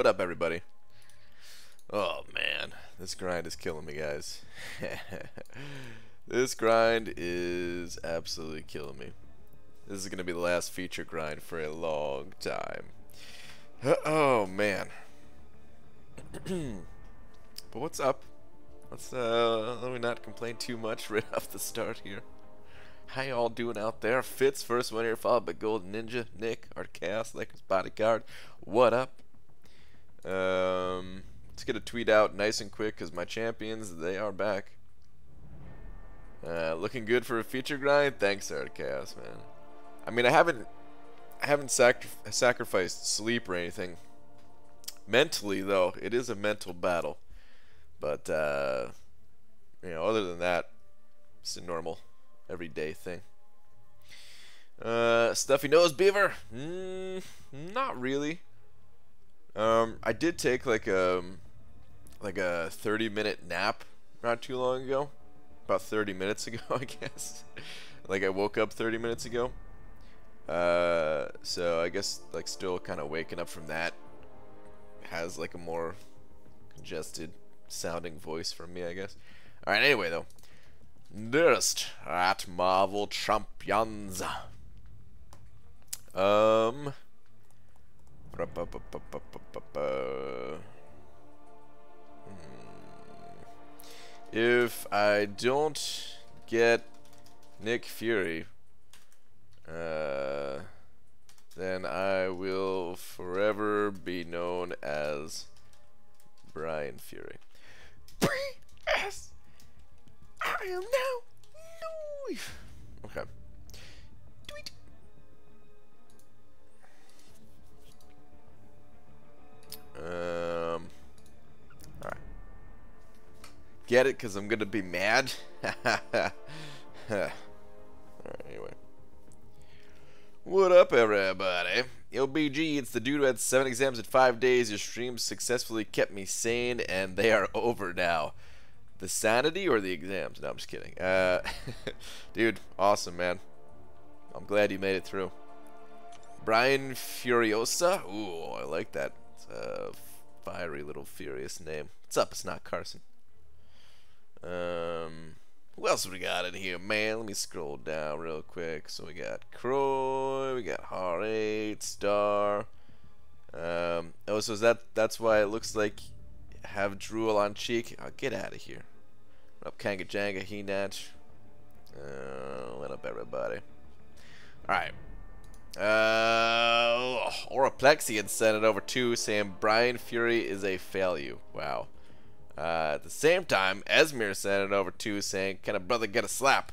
What up, everybody? Oh, man. This grind is killing me, guys. This grind is absolutely killing me. This is going to be the last feature grind for a long time. Oh, man. But what's up? Let me not complain too much right off the start here. How y'all doing out there? Fitz, first one here, followed by Golden Ninja, Nick, Art Chaos, Lakers Bodyguard. What up? Let's get a tweet out nice and quick because my champions, they are back. Looking good for a feature grind. Thanks, Art Chaos, man. I mean, I haven't sacrificed sleep or anything. Mentally, though, it is a mental battle. But you know, other than that, it's a normal, everyday thing. Stuffy nose beaver? Not really. I did take like a 30-minute nap not too long ago, about 30 minutes ago, I guess. Like I woke up 30 minutes ago. So I guess like still kind of waking up from that. Has like a more congested sounding voice from me, I guess. Alright, anyway though. Nearest at Marvel Champions. If I don't get Nick Fury, then I will forever be known as Brian Fury. Yes, I am now Louis. Okay. Tweet. All right. Get it? Cause I'm gonna be mad. All right. Anyway. What up, everybody? Yo, BG, it's the dude who had 7 exams in 5 days. Your streams successfully kept me sane, and they are over now. The sanity or the exams? No, I'm just kidding. Dude, awesome, man. I'm glad you made it through. Brian Furiosa? Ooh, I like that. It's a fiery little furious name. What's up? It's not Carson. Who else we got in here, man? Let me scroll down real quick. So we got Croy, we got H8, Star. Oh, so is that's why it looks like have drool on cheek. Oh, get out of here. What up, Kanga Janga, He-Natch? What up, everybody? Alright. Oraplexian sent it over too, saying Brian Fury is a failure. Wow. At the same time, Esmir sent it over too, saying, "Can a brother get a slap?"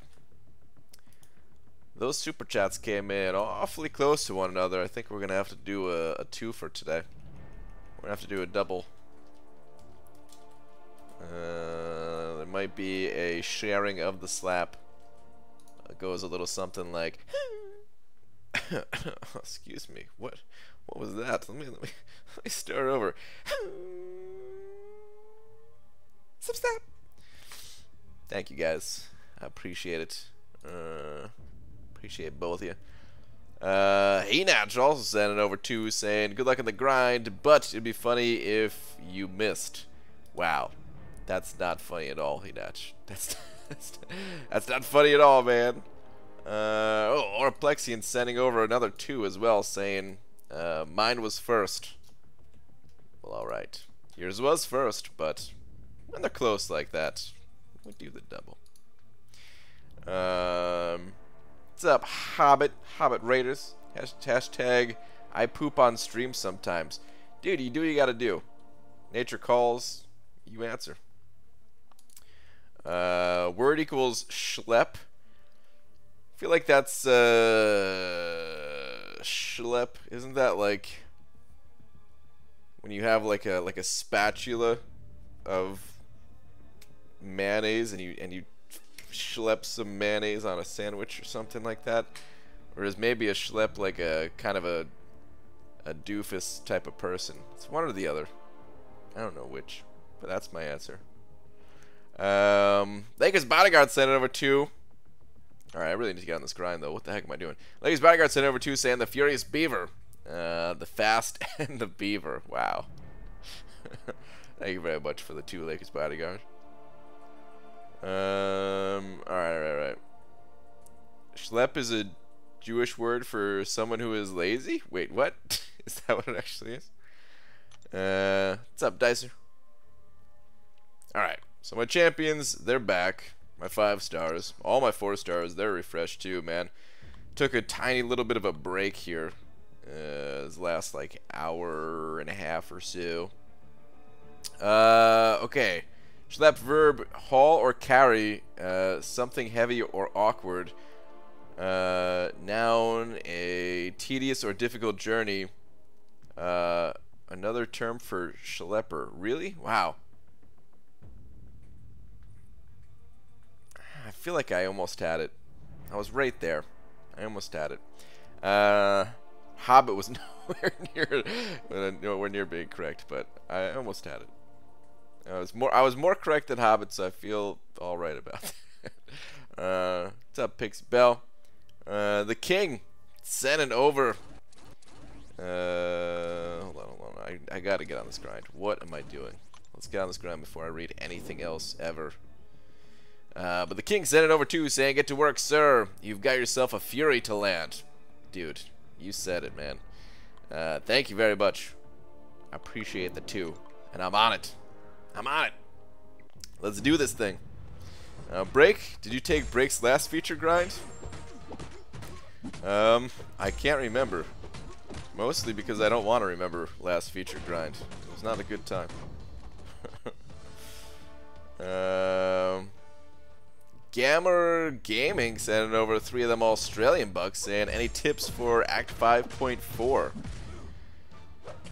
Those super chats came in awfully close to one another. I think we're gonna have to do a two for today. We're gonna have to do a double. There might be a sharing of the slap. It goes a little something like, excuse me, what was that? Let me start over. Substab. Thank you guys. I appreciate it. Appreciate both of you. He-Natch also sent it over too, saying, "Good luck in the grind, but it'd be funny if you missed." Wow. That's not funny at all, He-Natch. That's not funny at all, man. Oraplexian sending over another 2 as well, saying, "Mine was first." Well, alright. Yours was first, but when they're close like that, we do the double. What's up, Hobbit Raiders? Hashtag I poop on stream sometimes. Dude, you do what you gotta do. Nature calls, you answer. Word equals schlep. I feel like that's schlep. Isn't that like when you have like a spatula of mayonnaise and you schlep some mayonnaise on a sandwich or something like that? Or is maybe a schlep like a kind of a doofus type of person? It's one or the other. I don't know which, but that's my answer. Lakers Bodyguard sent it over too. Alright, I really need to get on this grind though. What the heck am I doing? Lakers Bodyguard sent it over too, saying the Furious Beaver. The Fast and the Beaver. Wow. Thank you very much for the 2 Lakers bodyguard. Alright. Schlepp is a Jewish word for someone who is lazy? Wait, what? Is that what it actually is? What's up, Dicer? Alright, so my champions, they're back. My 5 stars. All my 4 stars, they're refreshed too, man. Took a tiny little bit of a break here. This last, like, hour and a half or so. Okay. Schlepp verb, haul or carry something heavy or awkward. Noun, a tedious or difficult journey. Another term for schlepper. Really? Wow. I feel like I almost had it. I was right there. I almost had it. Hobbit was nowhere near being correct, but I almost had it. I was more correct than Hobbit, so I feel all right about that. What's up, Pixie Bell? The King sending over. Hold on. I gotta get on this grind. What am I doing? Let's get on this grind before I read anything else ever. But the King sent it over too, saying, "Get to work, sir. You've got yourself a fury to land." Dude, you said it, man. Thank you very much. I appreciate the 2, and I'm on it. I'm on it. Let's do this thing. Break? Did you take Break's last feature grind? I can't remember. Mostly because I don't want to remember last feature grind. It was not a good time. Gammer Gaming sending over 3 of them Australian bucks saying, any tips for Act 5.4?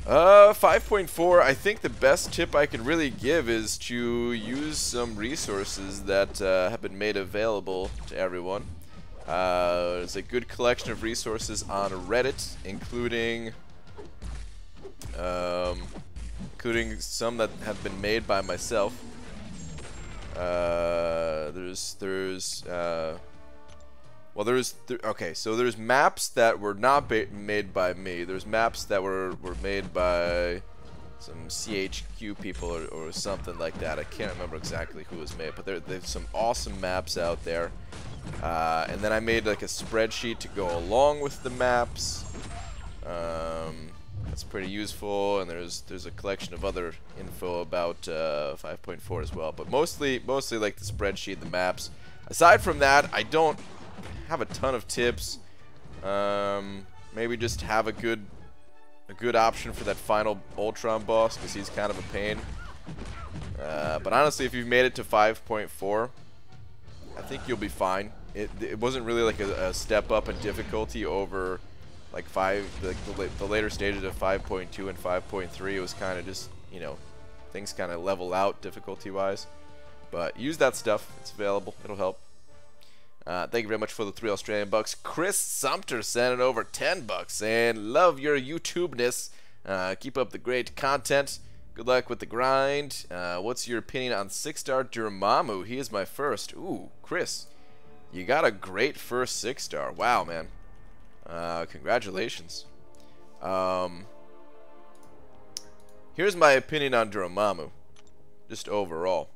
5.4, I think the best tip I can really give is to use some resources that have been made available to everyone. There's a good collection of resources on Reddit, including some that have been made by myself. Okay, so there's maps that were not made by me. There's maps that were made by some CHQ people or something like that. I can't remember exactly who was made, but there's some awesome maps out there. And then I made like a spreadsheet to go along with the maps. That's pretty useful, and there's a collection of other info about 5.4 as well. But mostly like the spreadsheet, the maps. Aside from that, I don't have a ton of tips. Maybe just have a good option for that final Ultron boss, because he's kind of a pain. But honestly, if you've made it to 5.4, I think you'll be fine. It wasn't really like a step up in difficulty over like the later stages of 5.2 and 5.3. It was kind of just, you know, things kind of level out difficulty wise. But use that stuff. It's available. It'll help. Thank you very much for the 3 Australian bucks. Chris Sumter sent it over 10 bucks and love your YouTube-ness. Keep up the great content. Good luck with the grind. What's your opinion on 6-star Dormammu? He is my first. Ooh, Chris, you got a great first 6-star. Wow, man. Congratulations. Here's my opinion on Dormammu, just overall.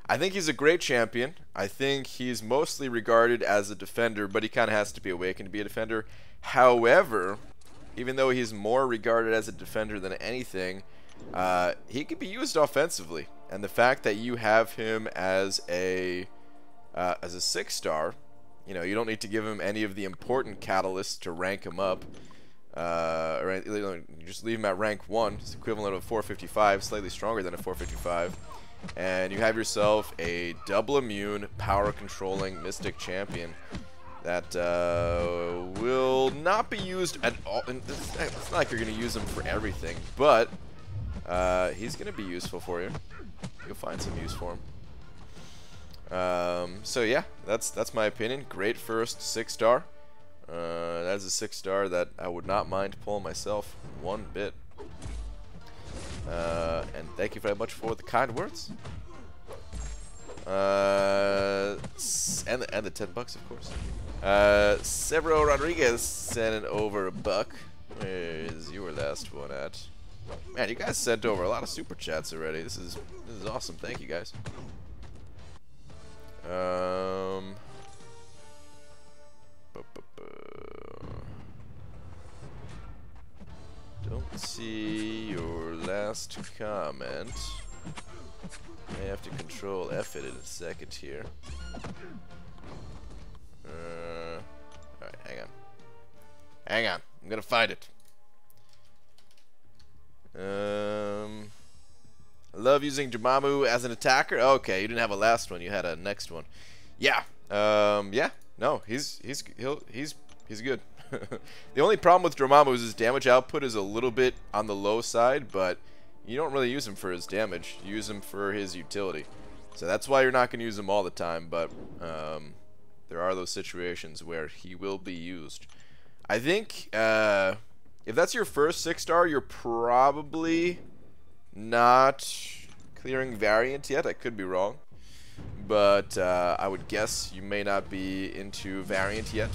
I think he's a great champion. I think he's mostly regarded as a defender, but he kind of has to be awakened to be a defender. However, even though he's more regarded as a defender than anything, he can be used offensively. And the fact that you have him as a 6-star, you know, you don't need to give him any of the important catalysts to rank him up. Or you just leave him at rank 1. It's equivalent of a 455, slightly stronger than a 455. And you have yourself a double immune, power controlling Mystic champion that will not be used at all. And it's not like you're going to use him for everything, but he's going to be useful for you. You'll find some use for him. So yeah, that's my opinion. Great first 6-star. That's a 6-star that I would not mind pulling myself one bit. And thank you very much for the kind words. And the 10 bucks, of course. Severo Rodriguez sending over a buck. Where is your last one at? Man, you guys sent over a lot of super chats already. This is awesome. Thank you guys. Don't see your last comment. I have to control F it in a second here. Alright, hang on. Hang on. I'm gonna find it. I love using Dormammu as an attacker. Okay, you didn't have a last one. You had a next one. Yeah. Yeah. No, he's good. The only problem with Dormammu is his damage output is a little bit on the low side, but you don't really use him for his damage. You use him for his utility. So that's why you're not going to use him all the time, but there are those situations where he will be used. I think if that's your first 6-star, you're probably not clearing variant yet. I could be wrong. But I would guess you may not be into variant yet.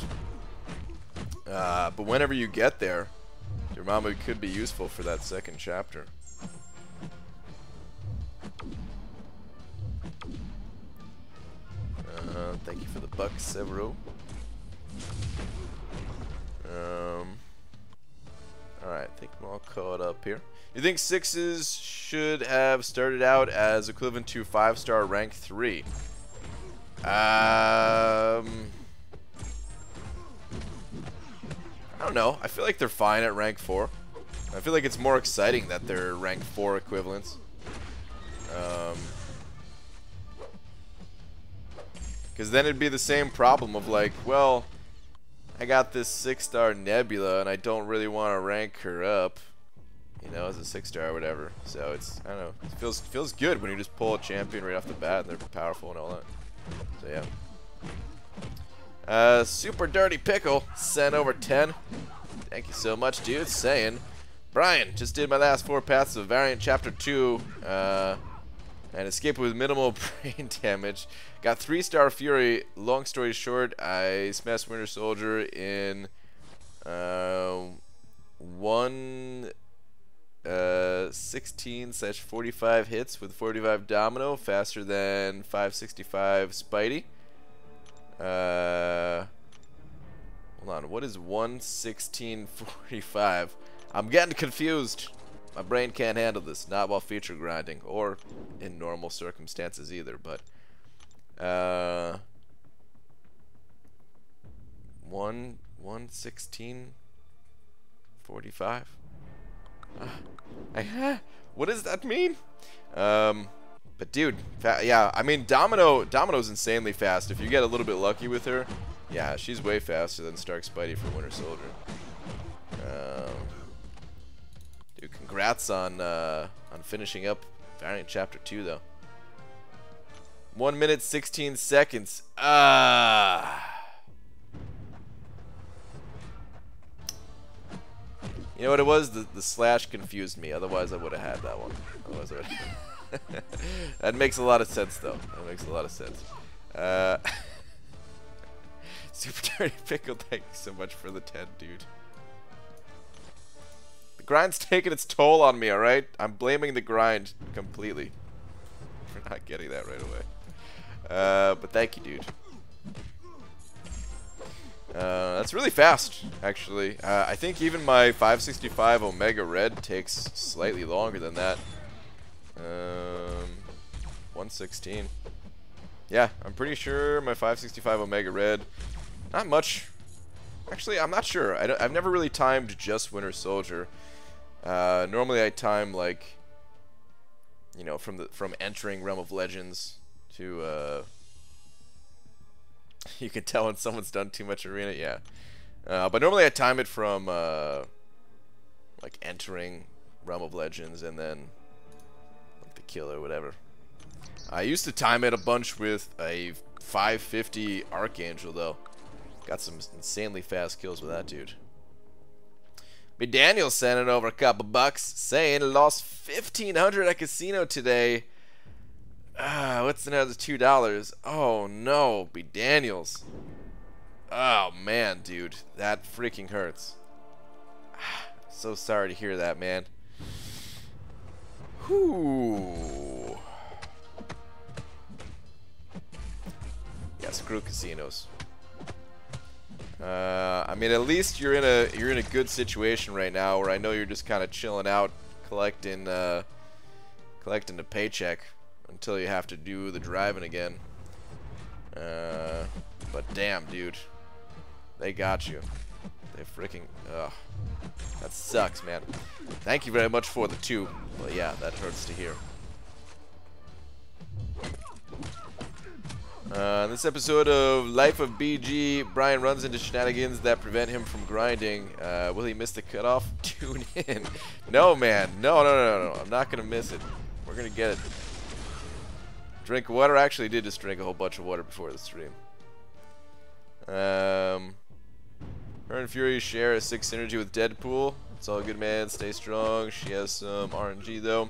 But whenever you get there, Dormammu could be useful for that second chapter. Thank you for the bucks, Severo. Alright, I think I'm all caught up here. You think 6s should have started out as equivalent to 5-star rank 3? I don't know. I feel like they're fine at rank 4. I feel like it's more exciting that they're rank 4 equivalents. Because then it'd be the same problem of like, well, I got this 6-star Nebula and I don't really want to rank her up, you know, as a 6-star or whatever. So it's, I don't know, it feels good when you just pull a champion right off the bat and they're powerful and all that. So yeah. Super Dirty Pickle sent over 10. Thank you so much, dude. Saying, Brian, just did my last 4 paths of Variant Chapter 2 and escaped with minimal brain damage. Got 3-star Fury. Long story short, I smashed Winter Soldier in 116/45 hits with 45 Domino, faster than 565 Spidey. Hold on, what is 116/45? I'm getting confused. My brain can't handle this, not while feature grinding, or in normal circumstances either, but 116/45? What does that mean? But dude, yeah, I mean Domino's insanely fast. If you get a little bit lucky with her, yeah, she's way faster than Stark Spidey for Winter Soldier. Dude, congrats on finishing up Variant Chapter 2 though. 1 minute 16 seconds. You know what it was? The slash confused me. Otherwise, I would have had that one. Otherwise, I would. That makes a lot of sense, though. That makes a lot of sense. Super Dirty Pickle, thank you so much for the 10, dude. The grind's taking its toll on me, alright? I'm blaming the grind completely for not getting that right away. But thank you, dude. That's really fast, actually. I think even my 565 Omega Red takes slightly longer than that. 116. Yeah, I'm pretty sure my 565 Omega Red. Not much. Actually, I'm not sure. I've never really timed just Winter Soldier. Normally, I time like, you know, from entering Realm of Legends to. You can tell when someone's done too much arena, yeah. But normally I time it from like entering Realm of Legends and then like the kill or whatever. I used to time it a bunch with a 550 Archangel though. Got some insanely fast kills with that dude. B. Daniel sending over a couple bucks saying lost 1,500 at casino today. What's another $2? Oh no, B. Daniels. Oh man, dude, that freaking hurts. So sorry to hear that, man. Whoo. Yeah, screw casinos. I mean, at least you're in a good situation right now, where I know you're just kind of chilling out, collecting a paycheck until you have to do the driving again. But damn, dude, they got you. They freaking, ugh, that sucks, man. Thank you very much for the 2. But yeah, that hurts to hear. In this episode of Life of BG, Brian runs into shenanigans that prevent him from grinding. Will he miss the cutoff? Tune in. No, man. No. I'm not going to miss it. We're going to get it. Drink water. I actually did just drink a whole bunch of water before the stream. Her and Fury share a 6 synergy with Deadpool. It's all good, man. Stay strong. She has some RNG, though.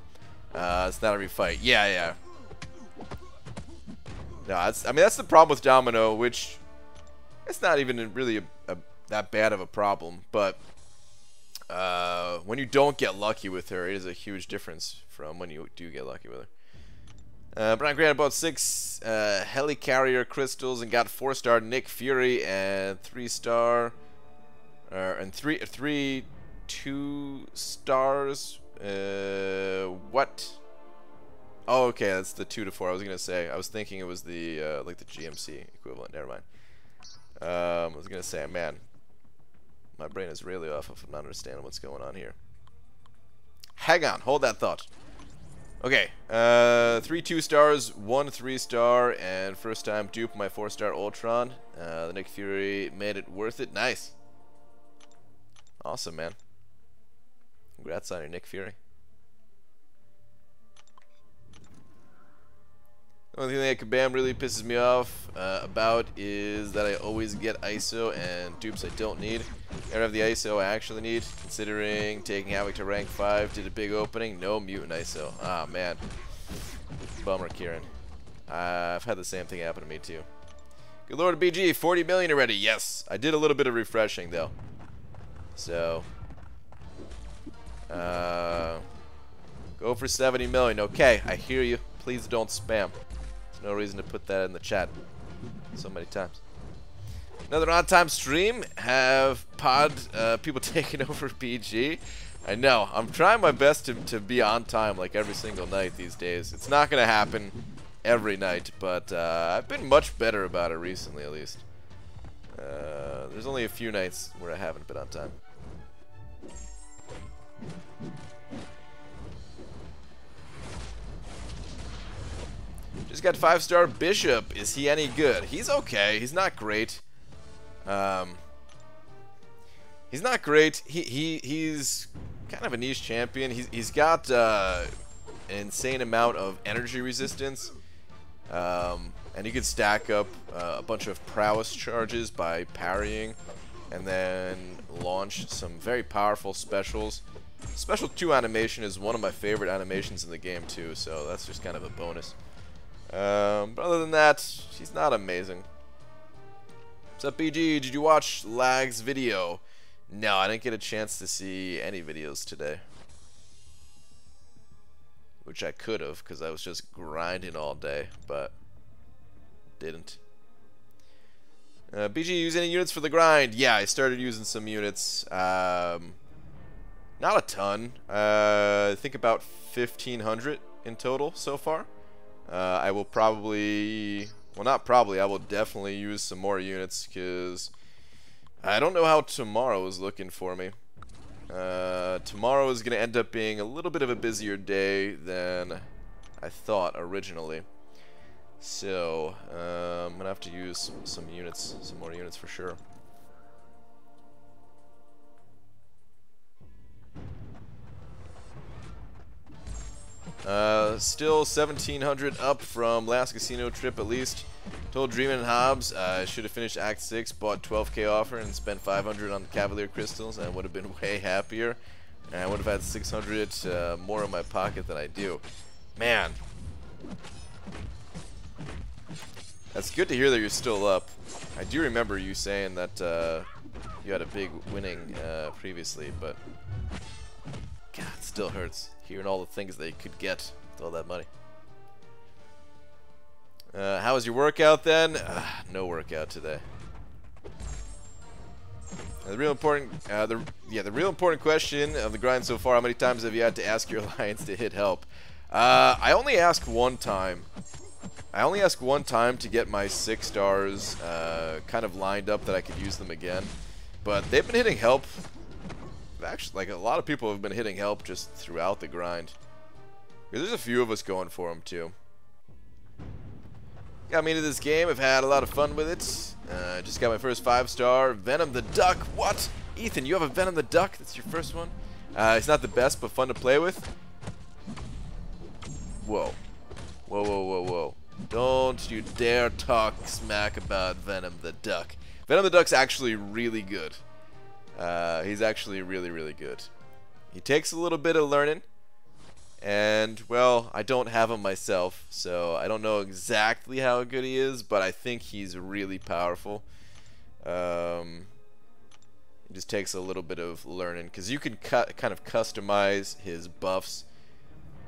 It's not a refight. Yeah. No, that's the problem with Domino, which it's not even really that bad of a problem. But when you don't get lucky with her, it is a huge difference from when you do get lucky with her. Brian Grant about 6 helicarrier crystals and got 4-star Nick Fury and 3-star and 2 stars. What? Oh, okay, that's the 2 to 4. I was gonna say. I was thinking it was the like the GMC equivalent. Never mind. I was gonna say, man, my brain is really off if I'm not understanding what's going on here. Hang on, hold that thought. Okay, 3 2-stars, 1 3-star, and first time dupe my 4-star Ultron. The Nick Fury made it worth it. Nice. Awesome, man. Congrats on your Nick Fury. The only thing that Kabam really pisses me off about is that I always get ISO and dupes I don't need. I don't have the ISO I actually need, considering taking Havoc to rank 5, did a big opening, no mutant ISO. Ah, man. Bummer, Kieran. I've had the same thing happen to me, too. Good Lord BG, 40 million already. Yes, I did a little bit of refreshing, though. So, go for 70 million. Okay, I hear you. Please don't spam. No reason to put that in the chat so many times. Another on-time stream. Have pod people taking over PG. I know. I'm trying my best to be on time like every single night these days. It's not going to happen every night, but I've been much better about it recently, at least. There's only a few nights where I haven't been on time. Just got 5-star Bishop. Is he any good? He's okay. He's not great. He's not great. He's kind of a niche champion. He's got an insane amount of energy resistance, and you can stack up a bunch of prowess charges by parrying, and then launch some very powerful specials. Special 2 animation is one of my favorite animations in the game too, so that's just kind of a bonus. But other than that, she's not amazing. What's up, BG? Did you watch Lag's video? No, I didn't get a chance to see any videos today. Which I could have, because I was just grinding all day, but didn't. BG, use any units for the grind? Yeah, I started using some units. Not a ton. I think about 1,500 in total so far. I will probably, well, not probably, I will definitely use some more units, because I don't know how tomorrow is looking for me. Tomorrow is going to end up being a little bit of a busier day than I thought originally. So, I'm going to have to use some units, some more units for sure. Still 1,700 up from last casino trip at least. Told Dreamin' and Hobbs I should have finished Act 6, bought 12k offer, and spent 500 on the Cavalier Crystals, and I would have been way happier. And I would have had 600 more in my pocket than I do. Man. That's good to hear that you're still up. I do remember you saying that you had a big winning previously, but... God, still hurts. Hearing all the things they could get with all that money. How was your workout then? No workout today. The real important, the real important question of the grind so far: how many times have you had to ask your alliance to hit help? I only ask one time. I only ask one time to get my 6 stars kind of lined up that I could use them again. But they've been hitting help. Actually, like, a lot of people have been hitting help just throughout the grind. There's a few of us going for them too. Got me into this game. I've had a lot of fun with it. Just got my first 5-star. Venom the Duck. What? Ethan, you have a Venom the Duck? That's your first one? It's not the best, but fun to play with. Whoa. Whoa, whoa, whoa, whoa. Don't you dare talk smack about Venom the Duck. Venom the Duck's actually really good. He's actually really, really good. He takes a little bit of learning. And, well, I don't have him myself, so I don't know exactly how good he is, but I think he's really powerful. It just takes a little bit of learning, because you can kind of customize his buffs.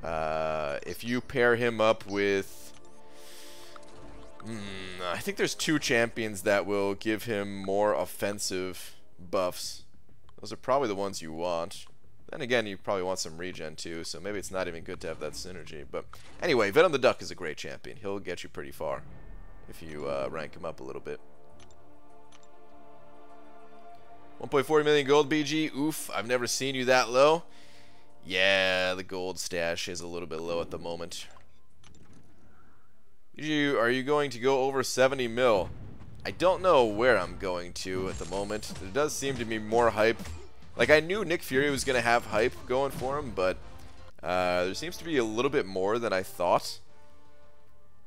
If you pair him up with... I think there's 2 champions that will give him more offensive buffs. Those are probably the ones you want. Then again, you probably want some regen too, so maybe it's not even good to have that synergy. But anyway, Venom the Duck is a great champion. He'll get you pretty far if you rank him up a little bit. 1.4 million gold, BG. Oof, I've never seen you that low. Yeah, the gold stash is a little bit low at the moment. BG, are you going to go over 70 mil? I don't know where I'm going to at the moment. There does seem to be more hype. Like, I knew Nick Fury was going to have hype going for him, but there seems to be a little bit more than I thought.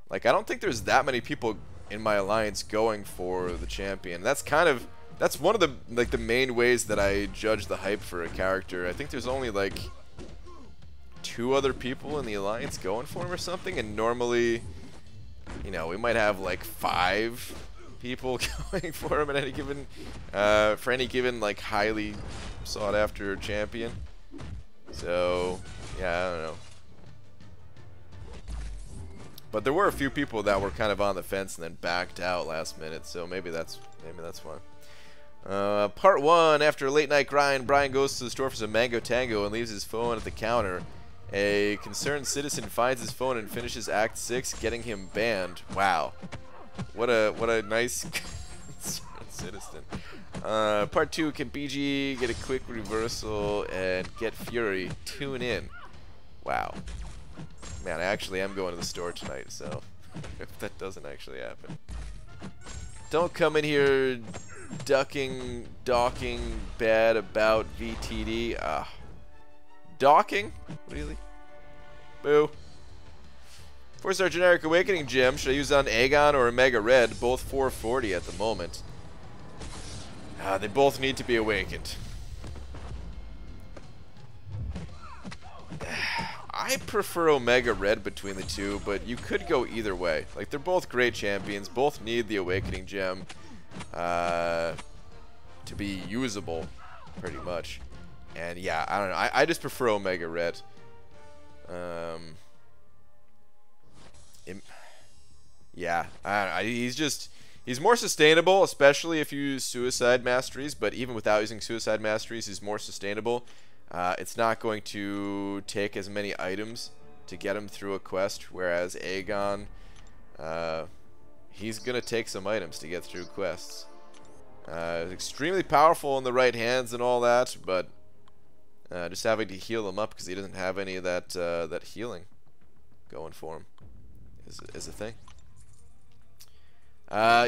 Like, I don't think there's that many people in my alliance going for the champion. That's one of the, like, the main ways that I judge the hype for a character. I think there's only, like, 2 other people in the alliance going for him or something, and normally, you know, we might have, like, 5 people going for him at any given, for any given, like, highly sought after champion. So yeah, I don't know. But there were a few people that were kind of on the fence and then backed out last minute, so maybe that's why. Part 1. After a late night grind, Brian goes to the store for some Mango Tango and leaves his phone at the counter. A concerned citizen finds his phone and finishes Act 6, getting him banned. Wow. What a nice citizen. Part 2, can BG get a quick reversal and get Fury? Tune in. Wow. Man, I actually am going to the store tonight, so if that doesn't actually happen. Don't come in here docking bad about VTD. Docking? Really? Boo. 4-star generic awakening gem. Should I use on Aegon or Omega Red? Both 440 at the moment. They both need to be awakened. I prefer Omega Red between the two, but you could go either way. Like, they're both great champions. Both need the awakening gem to be usable, pretty much. And yeah, I don't know. I just prefer Omega Red. Yeah, I don't know. He's more sustainable, especially if you use Suicide Masteries, but even without using Suicide Masteries, he's more sustainable. It's not going to take as many items to get him through a quest, whereas Aegon, he's going to take some items to get through quests. Extremely powerful in the right hands and all that, but just having to heal him up because he doesn't have any of that healing going for him is a thing.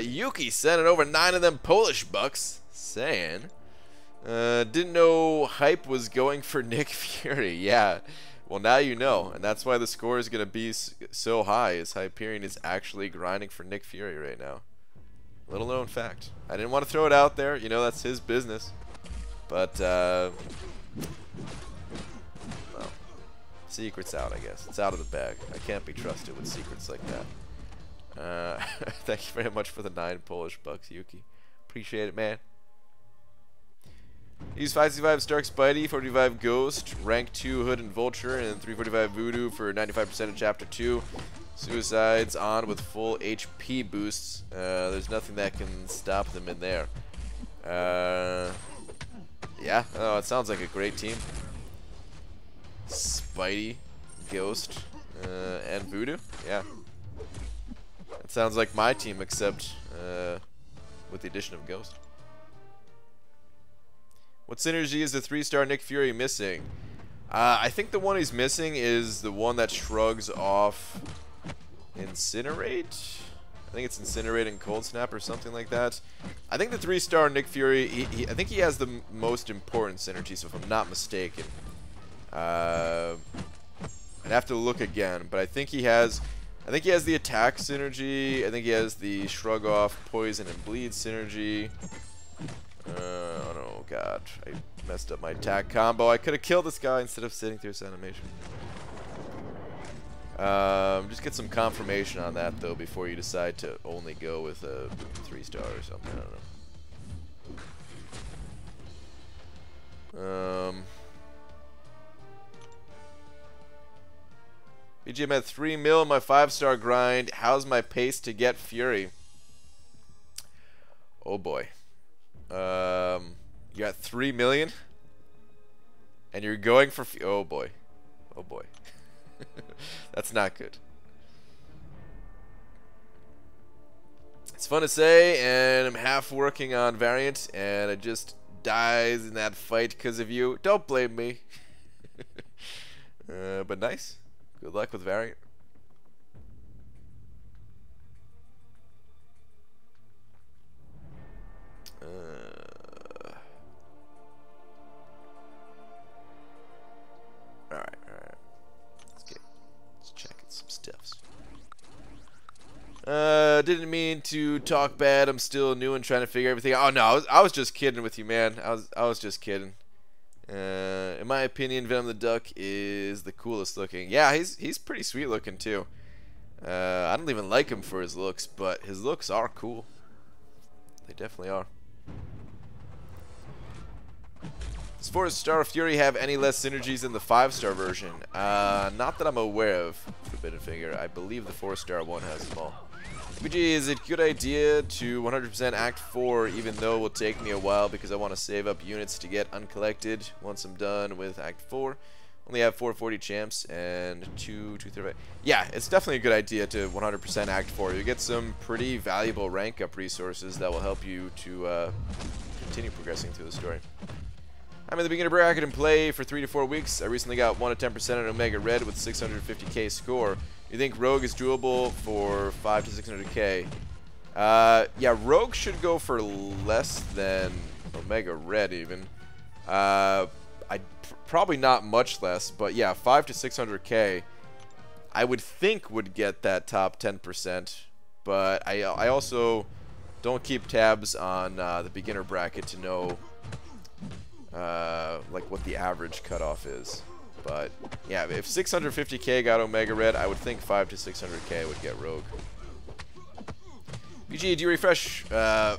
Yuki sending over 9 of them Polish bucks, saying, didn't know hype was going for Nick Fury. Yeah, well, now you know, and that's why the score is going to be so high, is Hyperion is actually grinding for Nick Fury right now. Little known fact. I didn't want to throw it out there, you know, that's his business, but well, secret's out, I guess. It's out of the bag. I can't be trusted with secrets like that. Thank you very much for the 9 Polish bucks, Yuki. Appreciate it, man. Use 565 Stark Spidey, 45 Ghost, rank 2 Hood and Vulture, and 345 Voodoo for 95% of Chapter 2. Suicides on with full HP boosts. There's nothing that can stop them in there. Yeah, oh, it sounds like a great team. Spidey, Ghost, and Voodoo. Yeah. It sounds like my team, except with the addition of Ghost. What synergy is the 3-star Nick Fury missing? I think the one he's missing is the one that shrugs off Incinerate. I think it's Incinerate and Cold Snap or something like that. I think the 3-star Nick Fury, I think he has the most important synergy, so if I'm not mistaken. I'd have to look again, but I think he has the attack synergy. I think he has the shrug off, poison, and bleed synergy. Oh god, I messed up my attack combo. I could have killed this guy instead of sitting through his animation. Just get some confirmation on that though before you decide to only go with a 3-star or something. I don't know. BGM at 3 mil in my 5-star grind. How's my pace to get Fury? Oh boy. You're at 3 million? And you're going for... Oh boy. Oh boy. That's not good. It's fun to say, and I'm half working on Variant, and it just dies in that fight because of you. Don't blame me. But nice. Good luck with Variant. Alright. Let's check some stuffs. Didn't mean to talk bad. I'm still new and trying to figure everything out. Oh no, I was just kidding with you, man. I was just kidding. In my opinion, Venom the Duck is the coolest looking. Yeah, he's pretty sweet looking too. I don't even like him for his looks, but his looks are cool. They definitely are. Does 4-star Fury have any less synergies than the 5-star version? Not that I'm aware of, Forbidden Finger. I believe the 4-star one has them all. BG, is it a good idea to 100% Act 4 even though it will take me a while because I want to save up units to get uncollected once I'm done with Act 4? Only have 440 champs and 235. Yeah, it's definitely a good idea to 100% Act 4. You get some pretty valuable rank up resources that will help you to continue progressing through the story. I'm in the beginner bracket and play for 3 to 4 weeks. I recently got 1 to 10% on Omega Red with 650k score. You think Rogue is doable for 5 to 600k? Yeah, Rogue should go for less than Omega Red even. Probably not much less, but yeah, 5 to 600k I would think would get that top 10%, but I also don't keep tabs on the beginner bracket to know like what the average cutoff is. But yeah, if 650k got Omega Red, I would think 5 to 600k would get Rogue. BG, do you refresh 5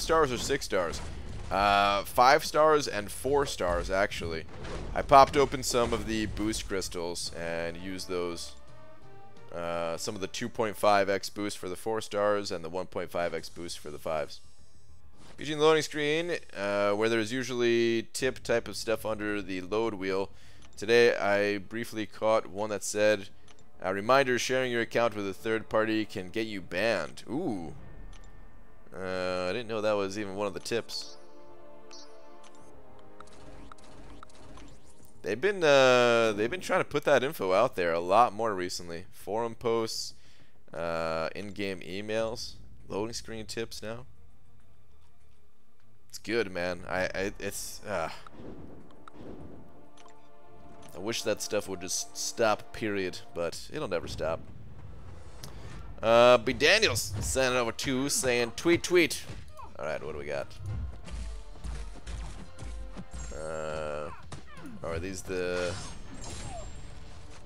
stars or 6 stars? 5 stars and 4 stars actually. I popped open some of the boost crystals and used those. Some of the 2.5x boost for the 4 stars and the 1.5x boost for the 5s. BG in the loading screen, where there's usually tip type of stuff under the load wheel. Today I briefly caught one that said, reminder, sharing your account with a third party can get you banned. Ooh. I didn't know that was even one of the tips. They've been trying to put that info out there a lot more recently. Forum posts, in-game emails, loading screen tips now. It's good, man. I wish that stuff would just stop, period, but it'll never stop. B. Daniels sending over 2 saying tweet tweet. Alright, what do we got? Are these the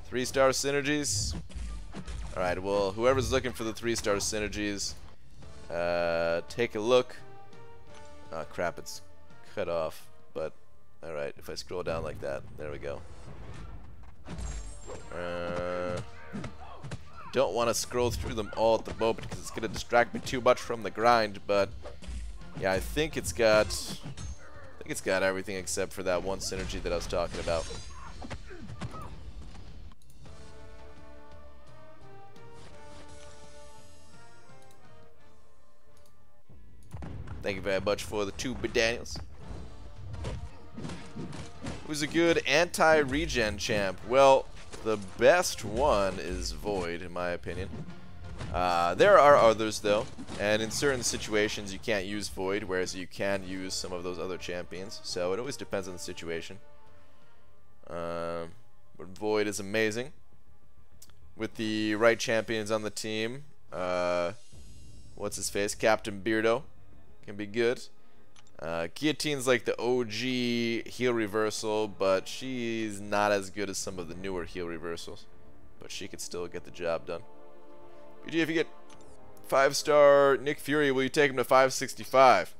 3-star synergies? Alright, well, whoever's looking for the 3-star synergies, take a look. Oh crap, it's cut off. but alright, if I scroll down like that, there we go. Don't want to scroll through them all at the moment because it's going to distract me too much from the grind, but yeah, I think it's got everything except for that one synergy that I was talking about. Thank you very much for the 2 Daniels. Who's a good anti-regen champ? Well, the best one is Void, in my opinion. There are others, though, and in certain situations you can't use Void, whereas you can use some of those other champions, so it always depends on the situation. But Void is amazing. With the right champions on the team, what's his face? Captain Beardo can be good. Guillotine's like the OG heal reversal, but she's not as good as some of the newer heal reversals. But she could still get the job done. BG, if you get 5-star Nick Fury, will you take him to 565?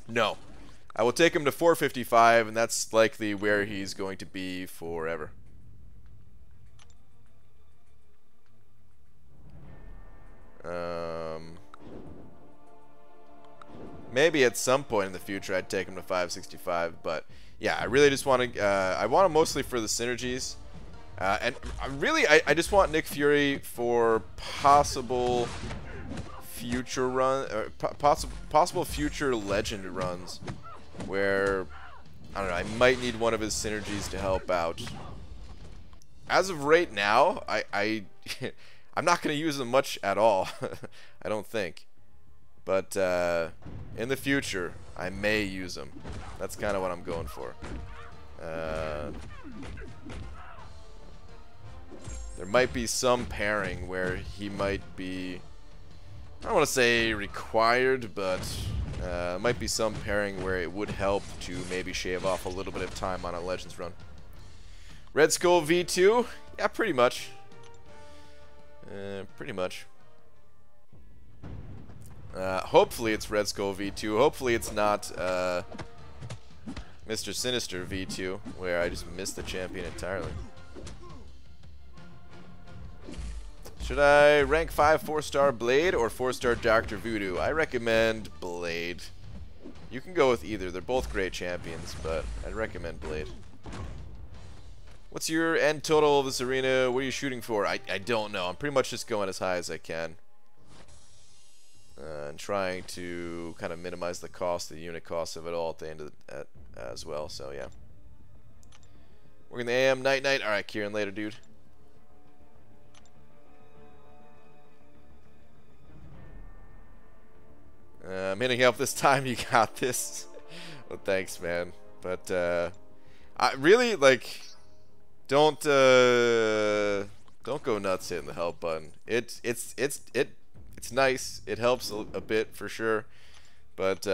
No. I will take him to 455, and that's likely where he's going to be forever. Maybe at some point in the future I'd take him to 565, but yeah, I really just want to. I want him mostly for the synergies, and I just want Nick Fury for possible future possible future legend runs, where I don't know. I might need one of his synergies to help out. As of right now, I'm not going to use them much at all. I don't think. But in the future, I may use them. That's kind of what I'm going for. There might be some pairing where he might be, I don't want to say required, but might be some pairing where it would help to maybe shave off a little bit of time on a Legends run. Red Skull V2? Yeah, pretty much. Pretty much. Hopefully it's Red Skull V2. Hopefully it's not Mr. Sinister V2, where I just missed the champion entirely. Should I rank 5 4-star Blade or 4-star Dr. Voodoo? I recommend Blade. You can go with either. They're both great champions, but I'd recommend Blade. What's your end total of this arena? What are you shooting for? I don't know. I'm pretty much just going as high as I can. And trying to kind of minimize the cost, the unit cost of it all at the end of as well. So yeah. Working the AM, night. Alright, Kieran, later, dude. I'm hitting help this time. You got this. Well, thanks, man. But I really like. Don't go nuts hitting the help button. It's nice. It helps a bit for sure, but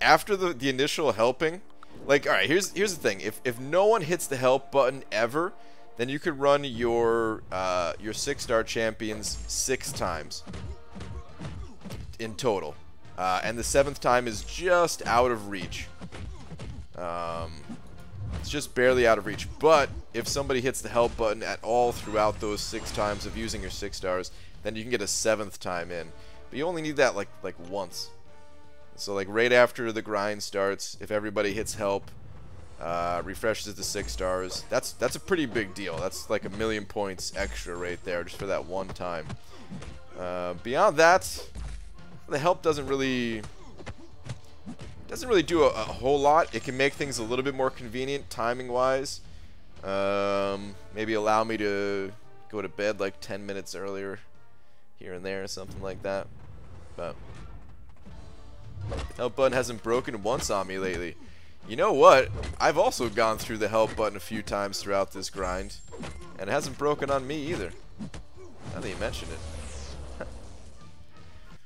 after the initial helping, like, all right, here's the thing. If no one hits the help button ever, then you could run your 6-star champions 6 times in total, and the 7th time is just out of reach. It's just barely out of reach. But if somebody hits the help button at all throughout those 6 times of using your 6 stars, then you can get a 7th time in. But you only need that like once. So like right after the grind starts, if everybody hits help, refreshes to 6 stars, that's a pretty big deal. That's like 1,000,000 points extra right there just for that one time. Beyond that, the help doesn't really do a whole lot. It can make things a little bit more convenient timing wise. Maybe allow me to go to bed like 10 minutes earlier here and there or something like that. But help button hasn't broken once on me lately. You know what? I've also gone through the help button a few times throughout this grind, and it hasn't broken on me either. Now that you mention it.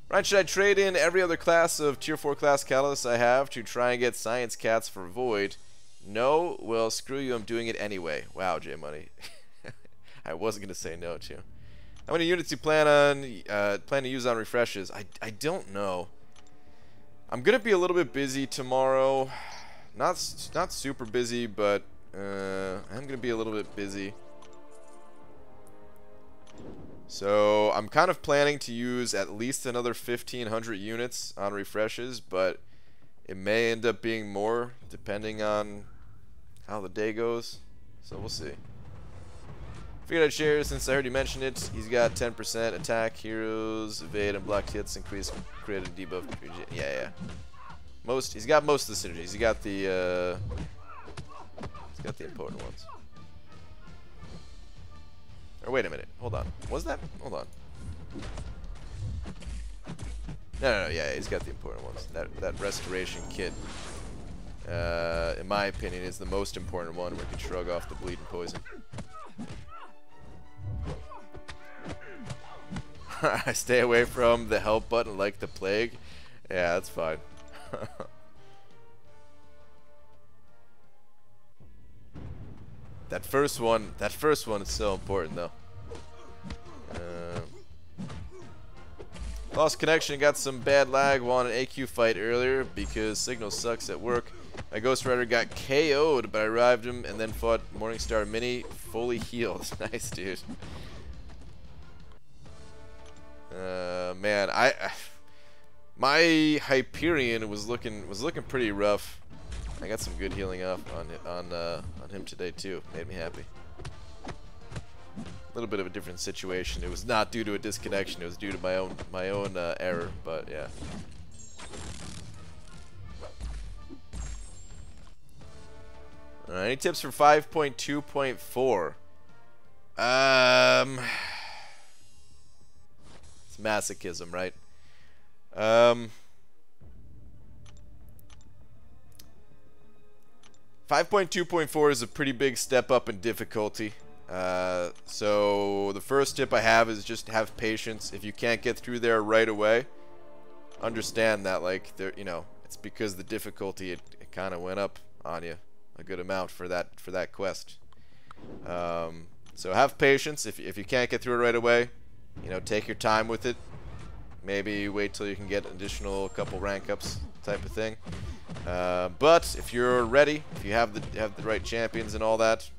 Ryan, should I trade in every other class of Tier 4 class Catalyst I have to try and get Science Cats for Void? No? Well, screw you, I'm doing it anyway. Wow, J-Money. I wasn't going to say no to. How many units do you plan to use on refreshes? I don't know. I'm gonna be a little bit busy tomorrow. Not super busy, but I'm gonna be a little bit busy. So I'm kind of planning to use at least another 1,500 units on refreshes, but it may end up being more depending on how the day goes. So we'll see. Figured I'd share since I heard you mention it. He's got 10% attack, heroes, evade, and blocked hits, increase crit and debuff. Yeah. He's got most of the synergies. He's got the important ones. Or wait a minute. Hold on. Was that? Hold on. No. Yeah, he's got the important ones. That restoration kit, in my opinion, is the most important one where you can shrug off the bleed and poison. I stay away from the help button like the plague. Yeah, that's fine. That first one is so important though. Lost connection, got some bad lag while on an AQ fight earlier because signal sucks at work. My Ghost Rider got KO'd, but I revived him and then fought Morningstar Mini fully healed. Nice, dude. Man, my Hyperion was looking pretty rough. I got some good healing up on him today too. Made me happy. A little bit of a different situation. It was not due to a disconnection. It was due to my own error. But yeah. Any tips for 5.2.4? It's masochism, right? 5.2.4 is a pretty big step up in difficulty. So the first tip I have is just have patience. If you can't get through there right away, understand that it's because the difficulty it kind of went up on you a good amount for that quest. So have patience. If you can't get through it right away, take your time with it. Maybe wait till you can get an additional couple rank ups type of thing. But if you're ready, if you have the right champions and all that,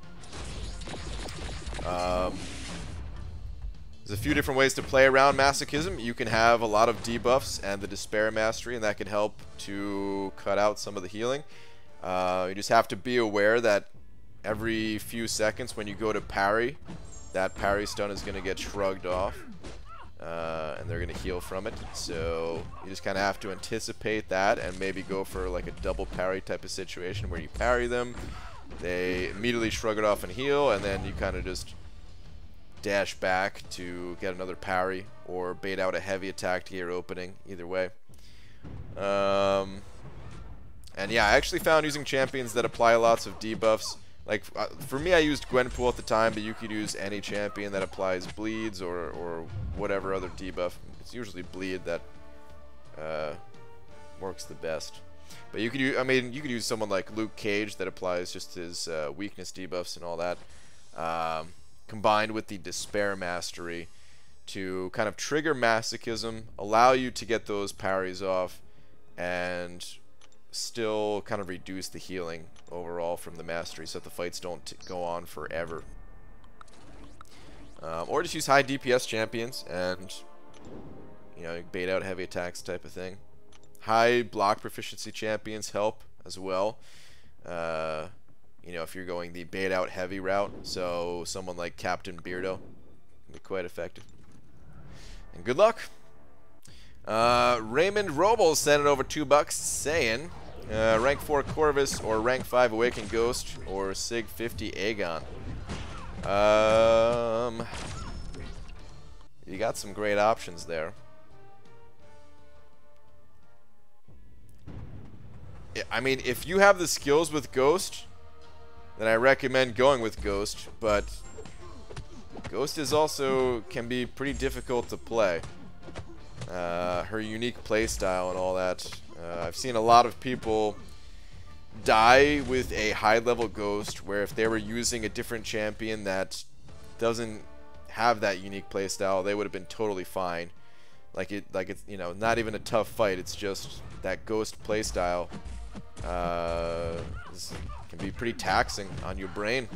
there's a few different ways to play around masochism. You can have a lot of debuffs and the Despair Mastery, and that can help to cut out some of the healing. You just have to be aware that every few seconds when you go to parry, that parry stun is going to get shrugged off. And they're going to heal from it. So you just kind of have to anticipate that and maybe go for like a double parry type of situation where you parry them, they immediately shrug it off and heal, and then you kind of just dash back to get another parry or bait out a heavy attack to get your opening. Either way. And yeah, I actually found using champions that apply lots of debuffs. Like, for me, I used Gwenpool at the time, but you could use any champion that applies bleeds or whatever other debuff. It's usually bleed that works the best. But you could use, you could use someone like Luke Cage that applies just his weakness debuffs and all that, combined with the Despair Mastery to kind of trigger masochism, allow you to get those parries off, and still kind of reduce the healing overall from the mastery so that the fights don't go on forever. Or just use high DPS champions and bait out heavy attacks type of thing. High block proficiency champions help as well. If you're going the bait out heavy route, so someone like Captain Beardo can be quite effective. And good luck. Raymond Robles sent it over $2 saying rank 4 Corvus or rank 5 Awakened Ghost or Sig 50 Aegon. You got some great options there. If you have the skills with Ghost, then I recommend going with Ghost, but Ghost is also can be pretty difficult to play. Her unique playstyle and all that. I've seen a lot of people die with a high-level Ghost, where if they were using a different champion that doesn't have that unique playstyle, they would have been totally fine. Like it's not even a tough fight. It's just that ghost playstyle can be pretty taxing on your brain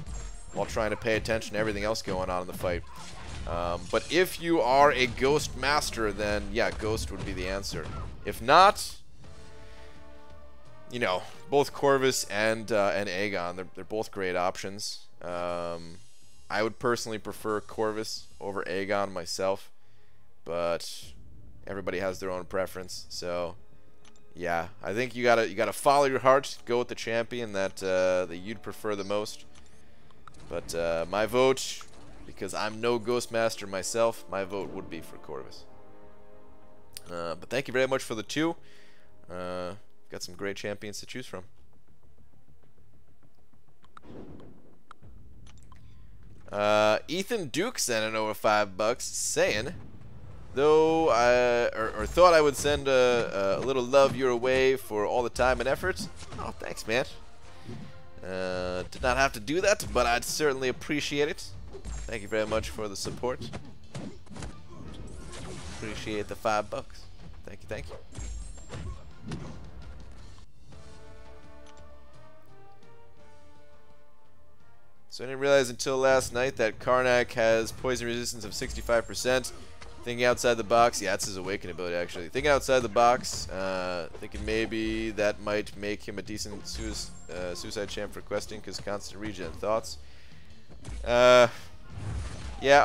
while trying to pay attention to everything else going on in the fight. But if you are a ghost master, then yeah, ghost would be the answer. If not, you know, both Corvus and Aegon, they're both great options. I would personally prefer Corvus over Aegon myself, but everybody has their own preference. So yeah, I think you gotta follow your heart, go with the champion that you'd prefer the most. But my vote, because I'm no ghost master myself, my vote would be for Corvus. But thank you very much for the 2. Got some great champions to choose from. Ethan Duke sent in over $5 saying, though or thought I would send a little love your way for all the time and effort. Oh, thanks, man. Did not have to do that, but I'd certainly appreciate it. Thank you very much for the support. Appreciate the $5. Thank you, thank you. So I didn't realize until last night that Karnak has poison resistance of 65%. Thinking outside the box, yeah, that's his awaken ability actually. Thinking outside the box, thinking maybe that might make him a decent suicide champ for questing because constant regen. Thoughts? Yeah,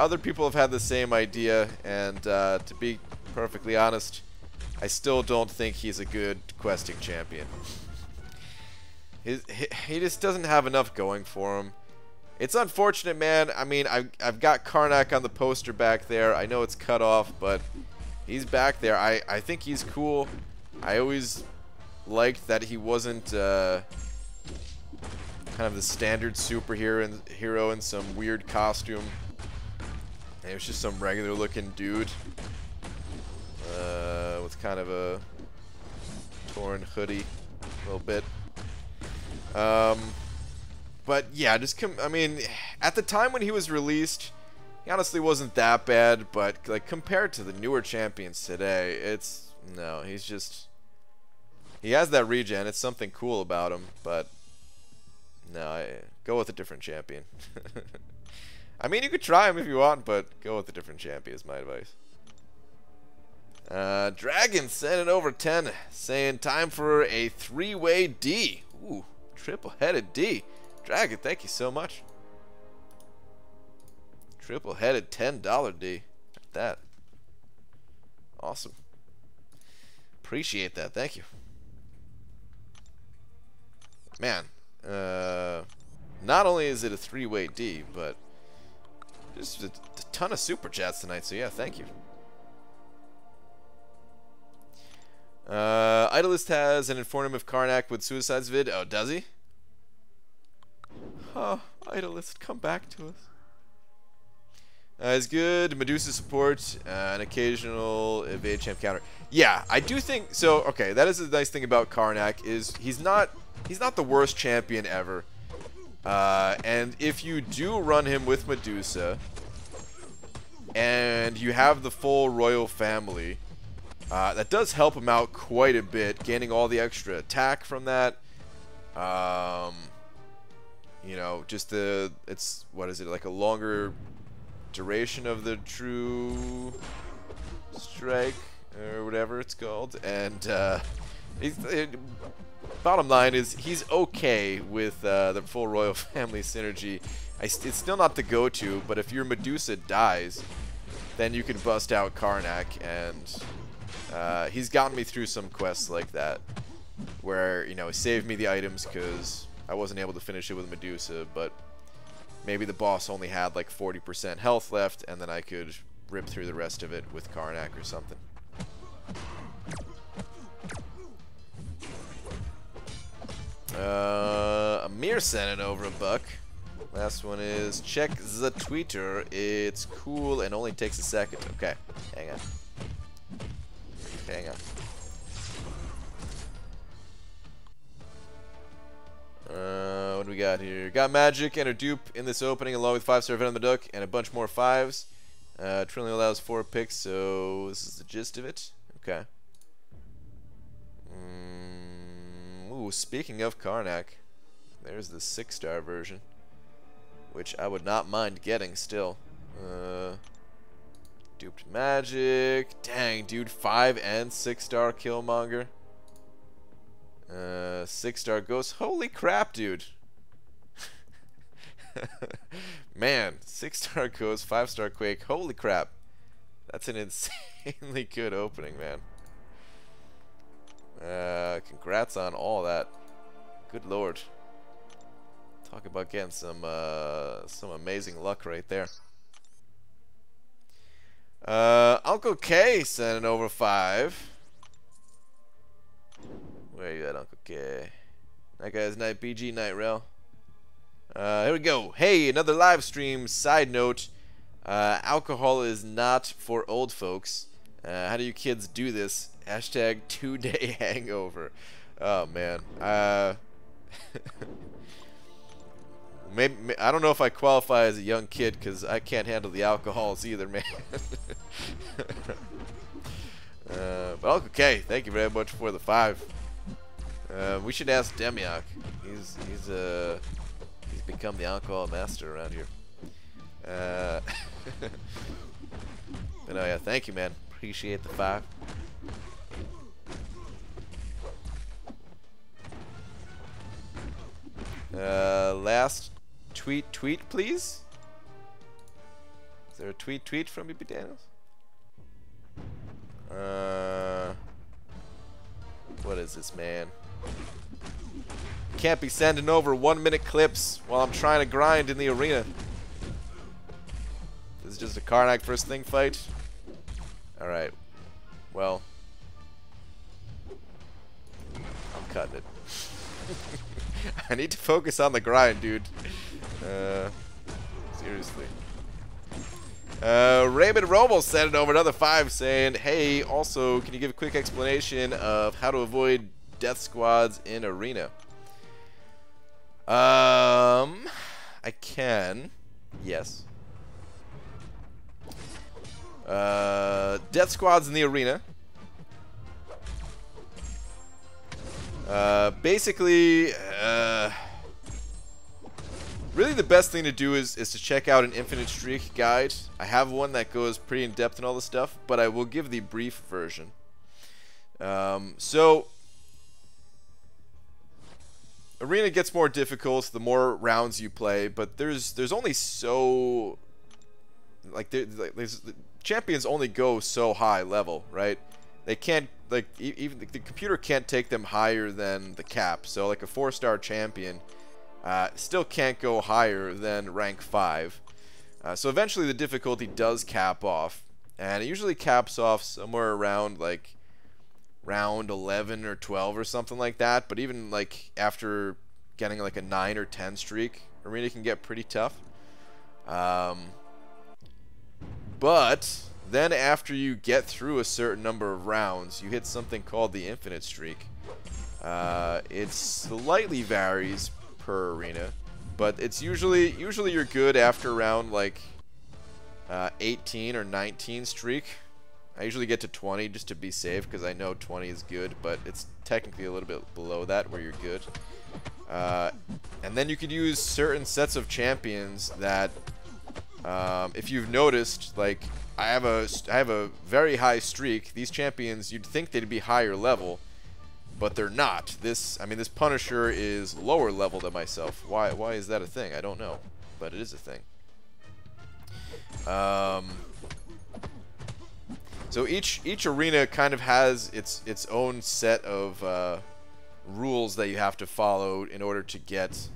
other people have had the same idea, and to be perfectly honest, I still don't think he's a good questing champion. He just doesn't have enough going for him. It's unfortunate, man. I mean, I've got Karnak on the poster back there. I know it's cut off, but he's back there. I think he's cool. I always liked that he wasn't kind of the standard superhero in some weird costume. It was just some regular looking dude with kind of a torn hoodie a little bit. But yeah, I mean, at the time when he was released, he honestly wasn't that bad, but like compared to the newer champions today, no, he has that regen. It's something cool about him, but no, go with a different champion. I mean, you could try him if you want, but go with a different champion is my advice. Dragon sent it over 10, saying time for a 3-way D. Ooh, triple-headed D. Dragon, thank you so much. Triple-headed $10 D. At that. Awesome. Appreciate that. Thank you. Man, not only is it a 3-way D, but just a ton of super chats tonight. So yeah, thank you. Idolist has an informative Karnak with suicides vid. Oh, does he? Oh, Idolist, come back to us. Is good. Medusa support, an occasional evade champ counter. Yeah, I do think so. Okay, that is the nice thing about Karnak is he's not the worst champion ever. And if you do run him with Medusa, and you have the full royal family, that does help him out quite a bit, gaining all the extra attack from that. You know, just what is it, like a longer duration of the true strike or whatever it's called, and bottom line is he's okay with the full royal family synergy. It's still not the go-to, but if your Medusa dies, then you can bust out Karnak, and he's gotten me through some quests like that where, you know, he saved me the items because I wasn't able to finish it with Medusa, but maybe the boss only had like 40% health left, and then I could rip through the rest of it with Karnak or something. Amir sent it over $1. Last one is check the Twitter. It's cool and only takes a second. Okay, hang on. Hang on. What do we got here? Got magic and a dupe in this opening, along with 5-star Venom the Duck and a bunch more 5s. Trillion allows 4 picks, so this is the gist of it. Okay. Oh, speaking of Karnak, there's the 6-star version, which I would not mind getting still. Duped Magic. Dang, dude, 5 and 6-star Killmonger. 6-star Ghost. Holy crap, dude. Man, 6-star Ghost, 5-star Quake. Holy crap. That's an insanely good opening, man. Congrats on all that. Good lord. Talk about getting some amazing luck right there. Uncle K sending over 5. Where you at, Uncle K? That guy's Night BG Night Rail. Here we go. Hey, another live stream. Side note, alcohol is not for old folks. How do you kids do this? Hashtag 2-day hangover. Oh, man. Maybe, I don't know if I qualify as a young kid because I can't handle the alcohols either, man. But okay, thank you very much for the 5. We should ask Demiak. He's become the alcohol master around here. But oh yeah, thank you, man. Appreciate the 5. Last tweet, please. Is there a tweet from you, Daniels? What is this, man? Can't be sending over 1-minute clips while I'm trying to grind in the arena. This is just a Karnak first thing fight. Alright. Well, I'm cutting it. I need to focus on the grind, dude. Seriously. Raymond Robles sent it over another 5 saying, hey, also, can you give a quick explanation of how to avoid death squads in arena? I can. Yes. Death squads in the arena. Basically, really the best thing to do is to check out an Infinite Streak guide. I have one that goes pretty in depth and all this stuff, but I will give the brief version. So arena gets more difficult the more rounds you play, but there's only so the champions only go so high level, right? They can't, like, even the computer can't take them higher than the cap. So like a 4-star champion still can't go higher than rank 5. So eventually the difficulty does cap off, and it usually caps off somewhere around like round 11 or 12 or something like that. But even like after getting like a 9 or 10 streak, arena can get pretty tough. But then after you get through a certain number of rounds, you hit something called the Infinite Streak. It slightly varies per arena, but it's usually you're good after around like 18 or 19 streak. I usually get to 20 just to be safe because I know 20 is good, but it's technically a little bit below that where you're good. And then you could use certain sets of champions that, if you've noticed, like I have a very high streak. These champions, you'd think they'd be higher level, but they're not. This Punisher is lower level than myself. Why is that a thing? I don't know, but it is a thing. So each arena kind of has its own set of rules that you have to follow in order to get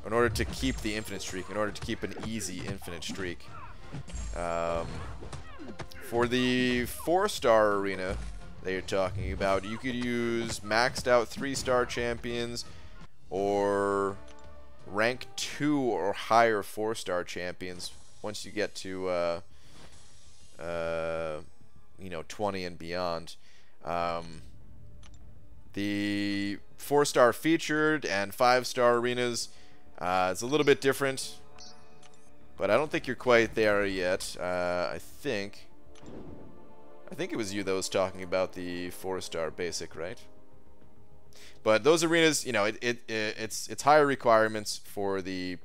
in order to keep the infinite streak, in order to keep an easy infinite streak. For the 4-star arena that you're talking about, you could use maxed out 3-star champions or rank 2 or higher 4-star champions once you get to you know, 20 and beyond. The 4-star featured and 5-star arenas, it's a little bit different, but I don't think you're quite there yet. I think it was you that was talking about the 4-star basic, right? But those arenas, you know, it's higher requirements for the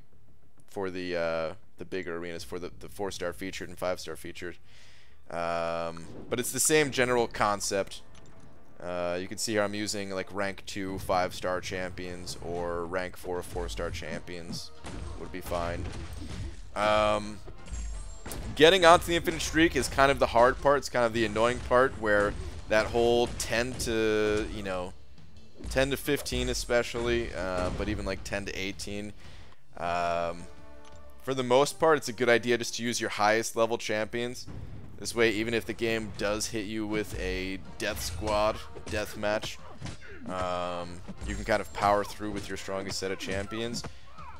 bigger arenas, for the 4-star featured and 5-star featured. But it's the same general concept. You can see here I'm using like rank 2 5-star champions, or rank 4 4-star champions would be fine. Getting onto the infinite streak is kind of the hard part. It's kind of the annoying part, where that whole 10 to, you know, 10 to 15 especially, but even like 10 to 18. For the most part, it's a good idea just to use your highest level champions. This way, even if the game does hit you with a death squad, death match, you can kind of power through with your strongest set of champions.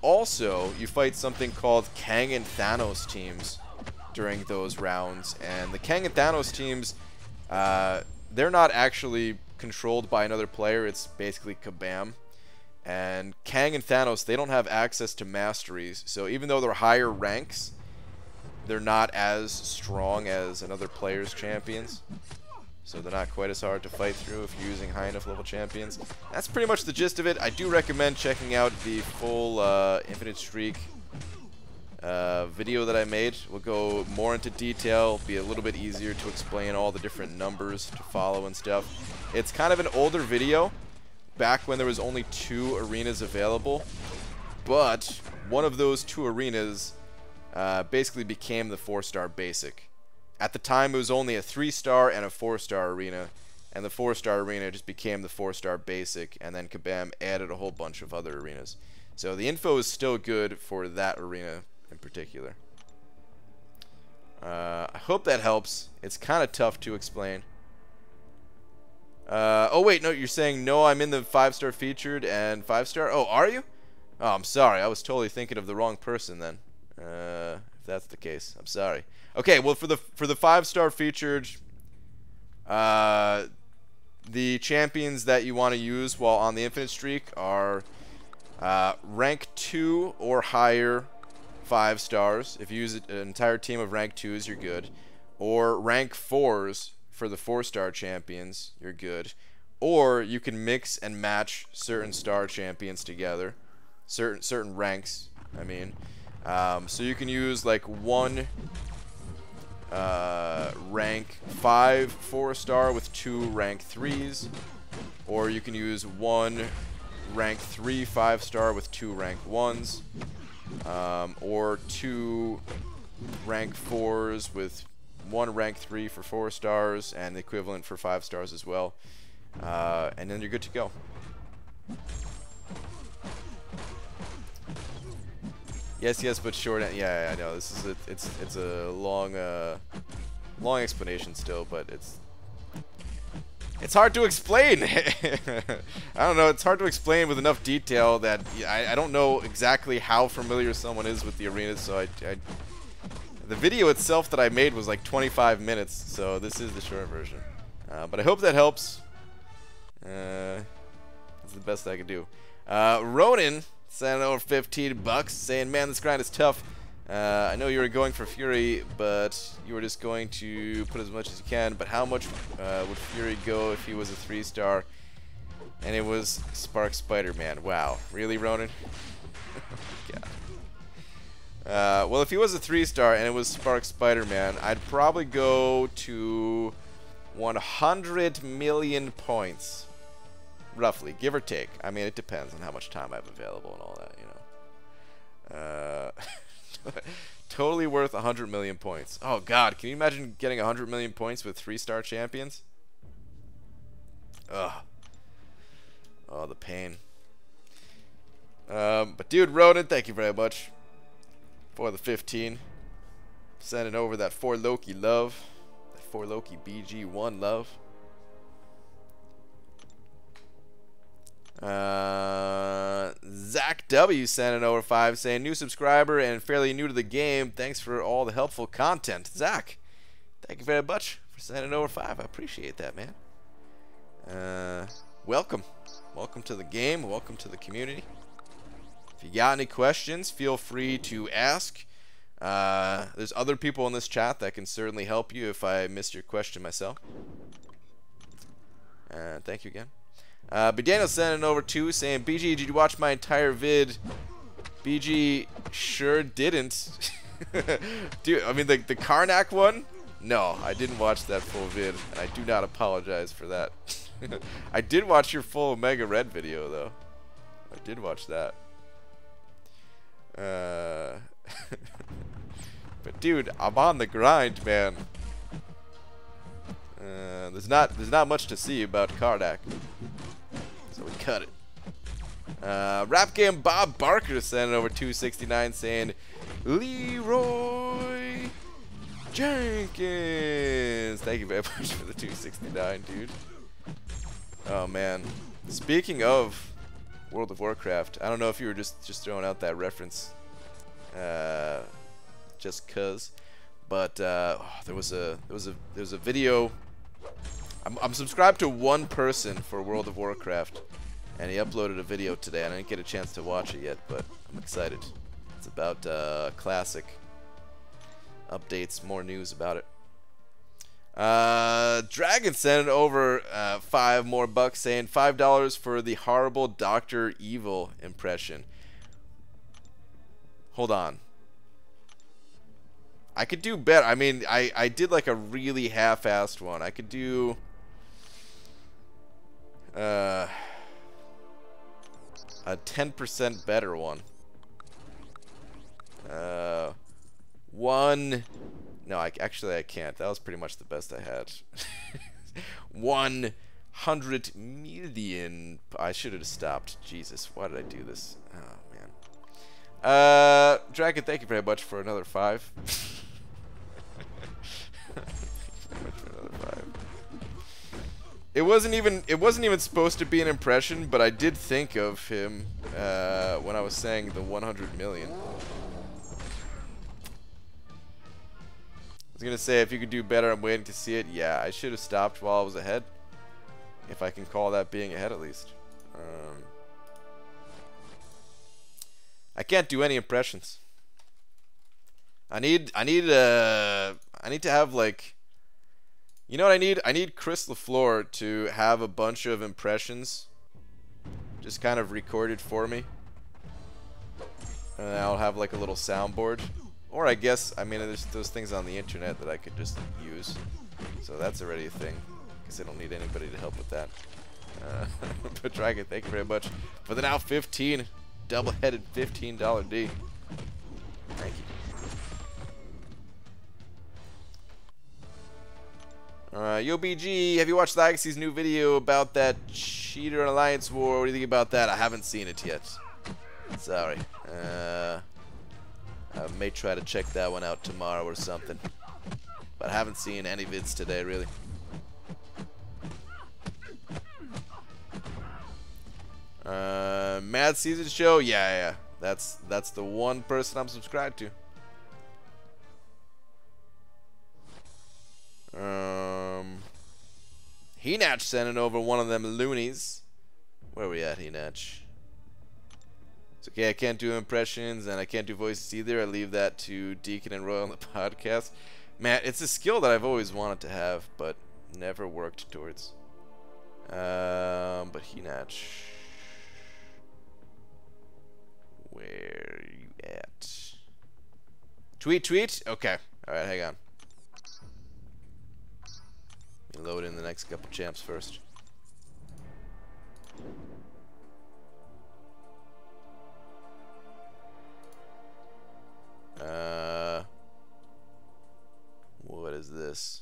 Also, you fight something called Kang and Thanos teams during those rounds, and the Kang and Thanos teams, they're not actually controlled by another player. It's basically kabam. And Kang and Thanos, they don't have access to masteries, so even though they're higher ranks, they're not as strong as another player's champions. So they're not quite as hard to fight through if you're using high enough level champions. That's pretty much the gist of it. I do recommend checking out the full Infinite Streak video that I made. We'll go more into detail, be a little bit easier to explain all the different numbers to follow and stuff. It's kind of an older video, back when there was only 2 arenas available, but one of those 2 arenas basically became the 4-star basic. At the time, it was only a 3-star and a 4-star arena, and the 4-star arena just became the 4-star basic, and then kabam added a whole bunch of other arenas. So the info is still good for that arena in particular. I hope that helps. It's kind of tough to explain. Oh wait, no, you're saying no, I'm in the 5-star featured and 5-star? Oh, are you? Oh, I'm sorry. I was totally thinking of the wrong person then. If that's the case, I'm sorry. Okay, well, for the 5-star featured, the champions that you want to use while on the infinite streak are rank 2 or higher 5 stars. If you use an entire team of rank 2s, you're good. Or rank 4s for the 4-star champions, you're good. Or you can mix and match certain star champions together, certain ranks, I mean. So you can use like one rank 5 4-star with 2 rank 3s, or you can use one rank 3 5-star with 2 rank 1s, or 2 rank 4s with 1 rank 3 for 4 stars and the equivalent for 5 stars as well, and then you're good to go. Yes, but short. Yeah, I know. This is it's a long explanation still, but it's hard to explain. I don't know. It's hard to explain with enough detail that I don't know exactly how familiar someone is with the arenas. So the video itself that I made was like 25 minutes, so this is the short version. But I hope that helps. That's the best I can do. Ronan sent over 15 bucks, saying, "Man, this grind is tough. I know you were going for Fury, but you were just going to put as much as you can. But how much would Fury go if he was a 3-star and it was Spark Spider-Man?" Wow, really, Ronan? God. Well, if he was a 3-star and it was Spark Spider-Man, I'd probably go to 100 million points. Roughly, give or take. I mean, it depends on how much time I have available and all that, you know. Totally worth 100 million points. Oh, God. Can you imagine getting 100 million points with 3-star champions? Ugh. Oh, the pain. But, dude, Ronan, thank you very much for the 15. Sending over that 4 Loki love. That 4 Loki BG1 love. Zach W sending over 5, saying, "New subscriber and fairly new to the game. Thanks for all the helpful content." Zach, thank you very much for sending over 5. I appreciate that, man. Welcome to the game. Welcome to the community. If you got any questions, feel free to ask. There's other people in this chat that can certainly help you if I missed your question myself. Thank you again. But Daniel sent it over too, saying, BG, did you watch my entire vid? BG sure didn't. Dude, I mean, the Karnak one? No, I didn't watch that full vid, and I do not apologize for that. I did watch your full Omega Red video, though. I did watch that. But dude, I'm on the grind, man. There's not much to see about Karnak, so we cut it. Rap Game Bob Barker sent it over 269 saying, Leroy Jenkins. Thank you very much for the 269, dude. Oh man. Speaking of World of Warcraft, I don't know if you were just throwing out that reference, just cause, but there was a video. I'm subscribed to one person for World of Warcraft, and he uploaded a video today. I didn't get a chance to watch it yet, but I'm excited. It's about Classic updates, more news about it. Dragon sent it over $5 more saying $5 for the horrible Dr. Evil impression. Hold on. I could do better. I mean, I did like a really half-assed one. I could do a 10% better one. No, actually I can't. That was pretty much the best I had. 100 million. I should have stopped. Jesus, why did I do this? Oh man. Dragon, thank you very much for another 5. It wasn't even supposed to be an impression, but I did think of him when I was saying the 100 million. I was gonna say, if you could do better, I'm waiting to see it. Yeah, I should have stopped while I was ahead, if I can call that being ahead at least. I can't do any impressions. I need to have, like, you know what I need? I need Chris LaFleur to have a bunch of impressions just kind of recorded for me, and I'll have like a little soundboard. Or I guess, I mean, there's those things on the internet that I could just use. So that's already a thing, because I don't need anybody to help with that. But Dragon, thank you very much for the now 15 double-headed $15 D. Thank you. Yo BG, have you watched Legacy's new video about that Cheater and Alliance War? What do you think about that? I haven't seen it yet. Sorry. I may try to check that one out tomorrow or something. But I haven't seen any vids today, really. Mad Season Show? Yeah. That's the one person I'm subscribed to. Henach sending over one of them loonies. Where are we at, Henach? It's okay, I can't do impressions and I can't do voices either. I leave that to Deacon and Roy on the podcast. Man, it's a skill that I've always wanted to have, but never worked towards. But Henach, where are you at? Tweet? Okay. Alright, hang on. Let me load in the next couple champs first. What is this?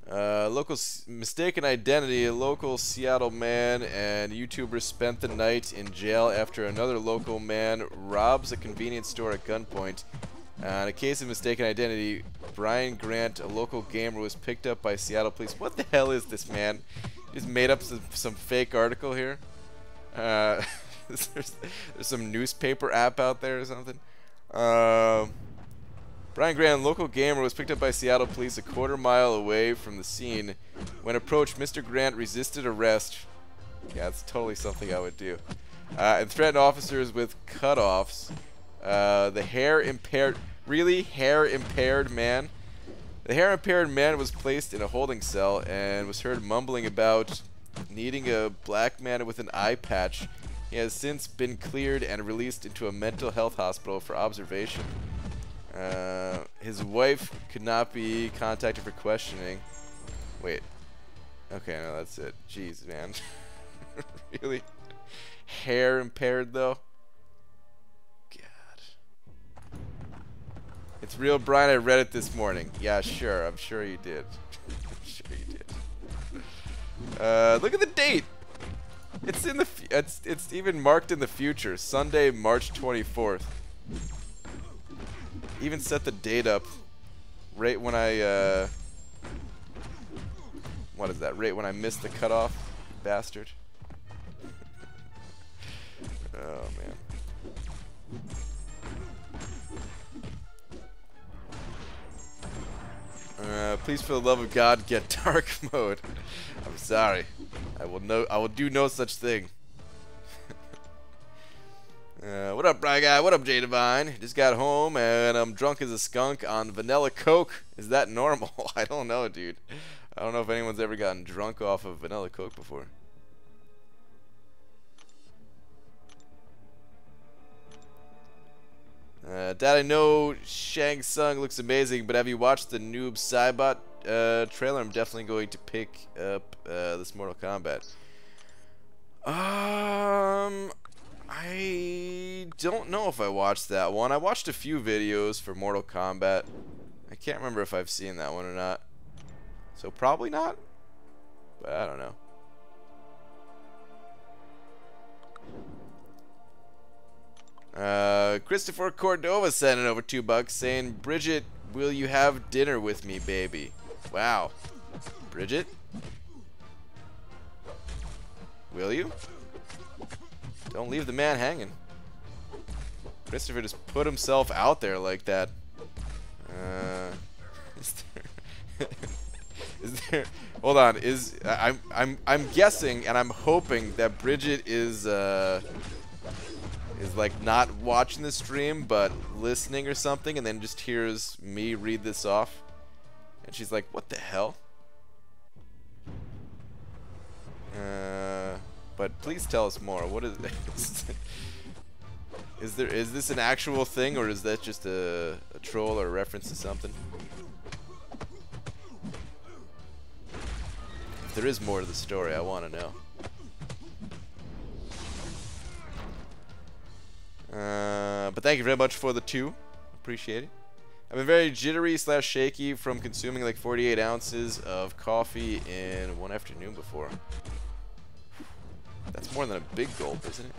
Local mistaken identity. A local Seattle man and YouTuber spent the night in jail after another local man robs a convenience store at gunpoint. In a case of mistaken identity, Brian Grant, a local gamer, was picked up by Seattle police. What the hell is this, man? He just made up some fake article here. There's some newspaper app out there or something. Brian Grant, local gamer, was picked up by Seattle police a quarter-mile away from the scene. When approached, Mr. Grant resisted arrest. Yeah, it's totally something I would do. And threatened officers with cutoffs. The hair-impaired man? The hair-impaired man was placed in a holding cell and was heard mumbling about needing a black man with an eye patch. He has since been cleared and released into a mental health hospital for observation. His wife could not be contacted for questioning. Wait. Okay, no, that's it. Jeez, man. Really? Hair impaired, though? God. It's real, Brian. I read it this morning. Yeah, sure. I'm sure you did. I'm sure you did. Look at the date. It's in the. It's even marked in the future. Sunday, March 24th. Even set the date up right when I. What is that? Right when I missed the cutoff, bastard. Oh man. Please, for the love of God, get dark mode. I'm sorry. I will do no such thing. What up, Bry Guy? What up, J Divine? Just got home and I'm drunk as a skunk on vanilla Coke. Is that normal? I don't know, dude. I don't know if anyone's ever gotten drunk off of vanilla Coke before. Dad, I know Shang Tsung looks amazing, but have you watched the Noob Saibot trailer? I'm definitely going to pick up this Mortal Kombat. I don't know if I watched that one. I watched a few videos for Mortal Kombat. I can't remember if I've seen that one or not. So probably not, but I don't know. Christopher Cordova sending over $2 saying, Bridget, will you have dinner with me, baby? Wow. Bridget? Will you? Don't leave the man hanging. Christopher just put himself out there like that. Is there hold on, I'm guessing and I'm hoping that Bridget is like not watching the stream but listening or something, and then just hears me read this off and she's like, what the hell? But please tell us more. What is this? Is this an actual thing, or is that just a troll or a reference to something? If there is more to the story, I want to know. But thank you very much for the 2. Appreciate it. I've been very jittery / shaky from consuming like 48 ounces of coffee in one afternoon before. That's more than a big gulp, isn't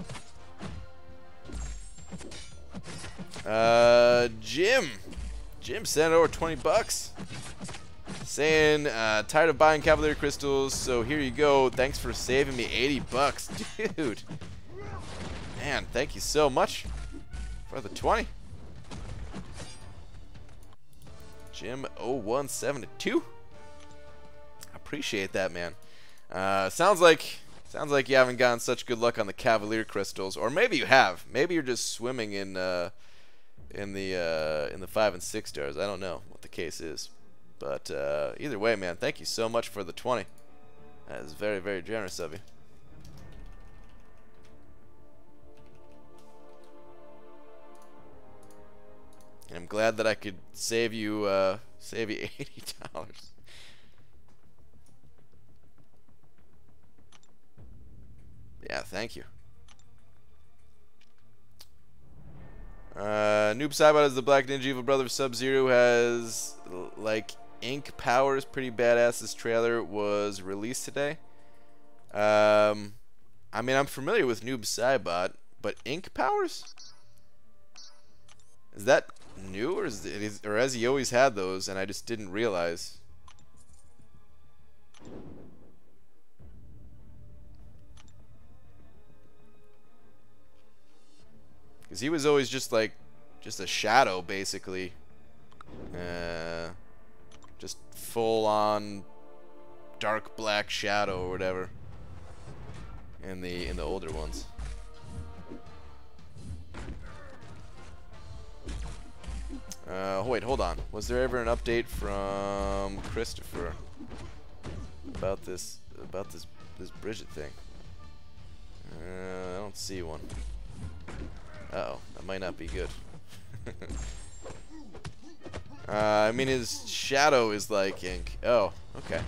it? Jim sent over $20. Saying, tired of buying Cavalier crystals, so here you go. Thanks for saving me $80. Dude. Man, thank you so much for the 20. Jim 0172. Appreciate that, man. Sounds like you haven't gotten such good luck on the Cavalier crystals, or maybe you have. Maybe you're just swimming in the 5 and 6 stars. I don't know what the case is, but either way, man, thank you so much for the 20. That is very, very generous of you. And I'm glad that I could save you $80. Yeah, thank you. Noob Saibot is the Black Ninja Evil Brother of Sub-Zero, has like ink powers, pretty badass. This trailer was released today. I mean, I'm familiar with Noob Saibot, but ink powers? Is that new, or or has he always had those and I just didn't realize? Because he was always just like, just a shadow, basically. Just full on dark black shadow or whatever. In the older ones. Wait, hold on. Was there ever an update from Christopher about this this Bridget thing? I don't see one. Uh-oh, that might not be good. I mean, his shadow is like ink. Oh, okay.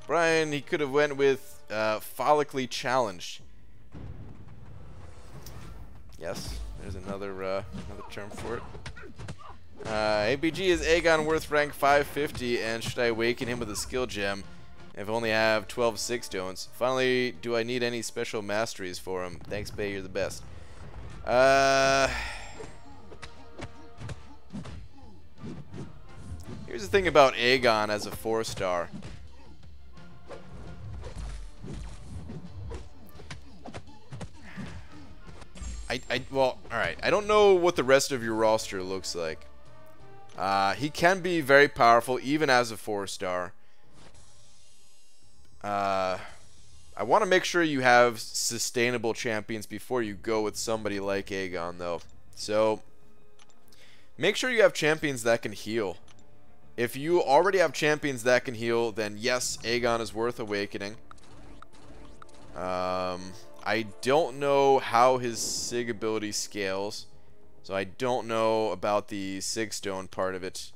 Brian, he could have went with follically challenged. Yes, there's another term for it. ABG is Aegon worth rank 550, and should I awaken him with a skill gem if I only have 12 6 stones? Finally, do I need any special masteries for him? Thanks, Bay, you're the best. Here's the thing about Aegon as a 4-star. Well, alright. I don't know what the rest of your roster looks like. He can be very powerful, even as a 4-star. I want to make sure you have sustainable champions before you go with somebody like Aegon, though. So, make sure you have champions that can heal. If you already have champions that can heal, then yes, Aegon is worth awakening. I don't know how his Sig ability scales, so I don't know about the 6 stone part of it,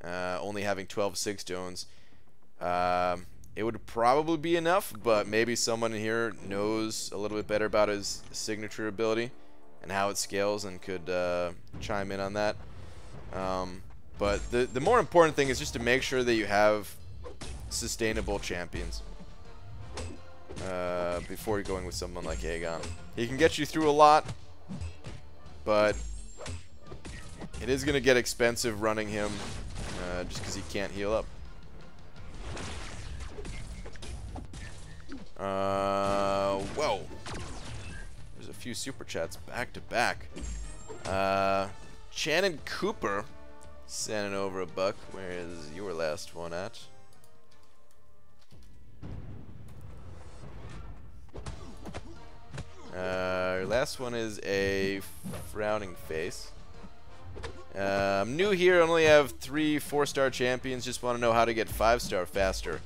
only having 12 6 stones. It would probably be enough, but maybe someone in here knows a little bit better about his signature ability and how it scales and could chime in on that. But the more important thing is just to make sure that you have sustainable champions. Before you're going with someone like Aegon. He can get you through a lot, but it is going to get expensive running him just because he can't heal up. Whoa. There's a few super chats back to back. Shannon Cooper sending over a buck. Where is your last one at? Our last one is a frowning face. I'm new here. I only have 3 4-star champions. Just want to know how to get 5-star faster.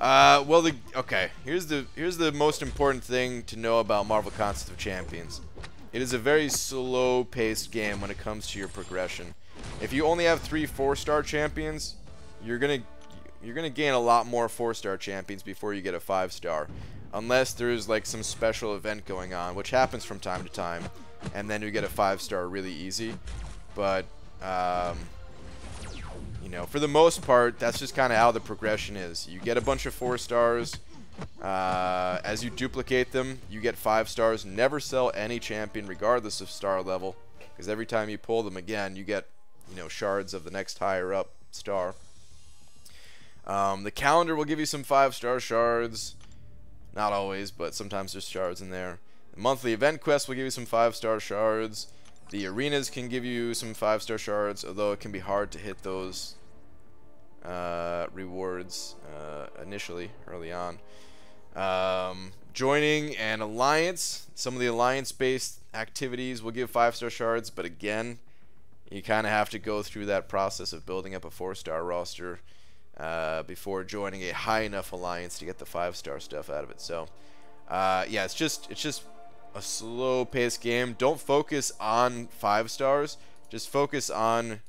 Well, okay. Here's the most important thing to know about Marvel Contest of Champions. It is a very slow-paced game when it comes to your progression. If you only have 3 4-star champions, you're gonna gain a lot more 4-star champions before you get a 5-star. Unless there's like some special event going on, which happens from time to time, and then you get a 5-star really easy. But you know, for the most part, that's just kind of how the progression is. You get a bunch of 4-stars. As you duplicate them, you get 5-stars. Never sell any champion, regardless of star level, because every time you pull them again, you get, you know, shards of the next higher up star. The calendar will give you some 5-star shards. Not always, but sometimes there's shards in there. The monthly event quest will give you some 5-star shards. The arenas can give you some 5-star shards, although it can be hard to hit those rewards initially, early on. Joining an alliance, some of the alliance-based activities will give 5-star shards, but again, you kind of have to go through that process of building up a 4-star roster before joining a high enough alliance to get the 5-star stuff out of it. So yeah, it's just a slow-paced game. Don't focus on 5-stars. Just focus on,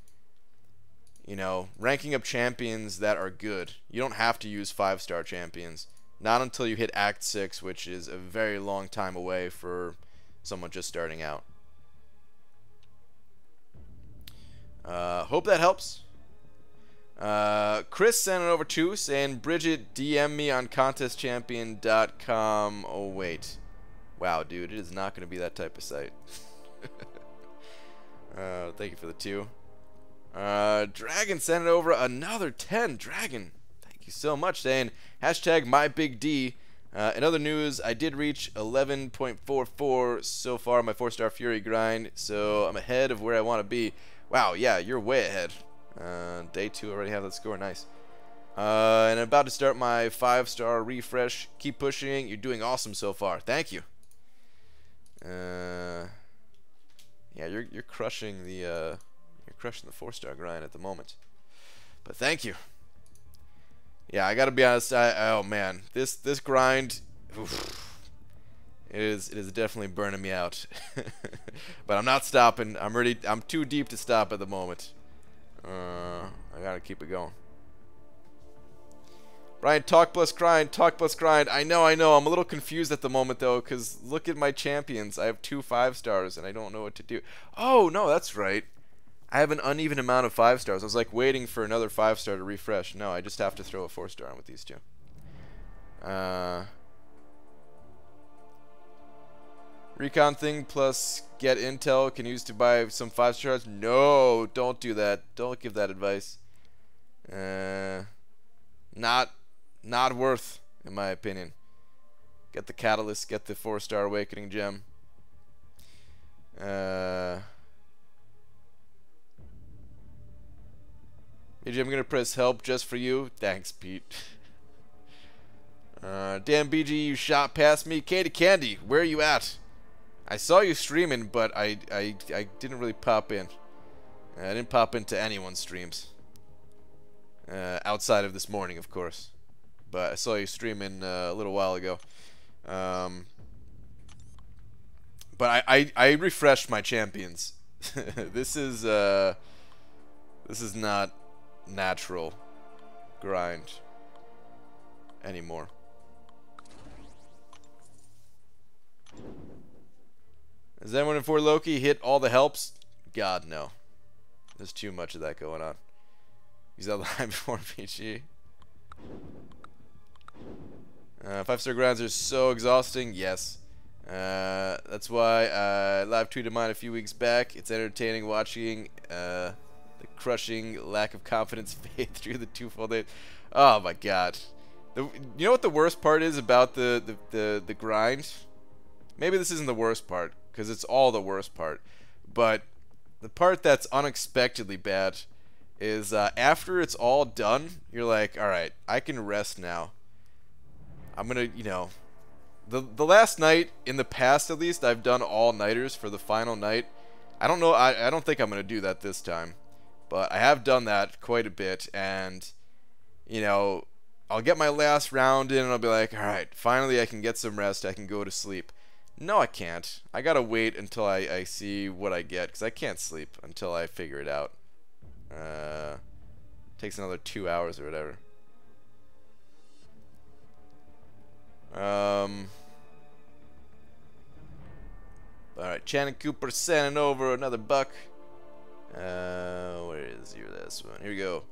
you know, ranking up champions that are good. You don't have to use 5-star champions. Not until you hit Act 6, which is a very long time away for someone just starting out. Hope that helps. Chris sent it over too, saying, Bridget, DM me on ContestChampion.com. Oh, wait. Wow, dude, it is not going to be that type of site. Thank you for the 2. Dragon sent it over another 10. Dragon, thank you so much, saying, hashtag MyBigD. In other news, I did reach 11.44 so far on my 4-star Fury grind, so I'm ahead of where I want to be. Wow, yeah, you're way ahead. Day 2 already have that score. Nice. And I'm about to start my 5-star refresh. Keep pushing. You're doing awesome so far. Thank you. Yeah, you're crushing the 4-star grind at the moment. But thank you. Yeah, I gotta be honest. Oh man, this grind, oof, it is definitely burning me out. But I'm not stopping. I'm too deep to stop at the moment. I gotta keep it going. Brian, talk plus grind, talk plus grind. I know. I'm a little confused at the moment though, because look at my champions. I have 2 5-stars and I don't know what to do. Oh no, that's right. I have an uneven amount of 5-stars. I was like waiting for another 5-star to refresh. No, I just have to throw a 4-star on with these 2. Recon thing plus get intel can use to buy some 5-stars. No, don't do that. Don't give that advice. Not worth, in my opinion. Get the catalyst. Get the 4-star awakening gem. I'm gonna press help just for you. Thanks, Pete. Damn, BG, you shot past me. Katie Candy, where are you at? I saw you streaming, but I didn't really pop in. I didn't pop into anyone's streams. Outside of this morning, of course. But I saw you streaming a little while ago. But I refreshed my champions. This is not natural grind anymore. Has anyone in 4 Loki hit all the helps? God, no. There's too much of that going on. Use that line before PG. 5-star grinds are so exhausting. Yes. That's why I live tweeted mine a few weeks back. It's entertaining watching the crushing lack of confidence fade through the 2 full days. Oh my god. You know what the worst part is about the grind? Maybe this isn't the worst part, because it's all the worst part. But the part that's unexpectedly bad is after it's all done, you're like, alright, I can rest now. I'm gonna, you know, the last night, in the past at least, I've done all-nighters for the final night. I don't know, I don't think I'm gonna do that this time. But I have done that quite a bit, and, you know, I'll get my last round in, and I'll be like, alright, finally I can get some rest, I can go to sleep. No, I can't. I gotta wait until I see what I get, because I can't sleep until I figure it out. Takes another 2 hours or whatever. Alright, Channing Cooper sending over another buck. Where is your last one? Here we go.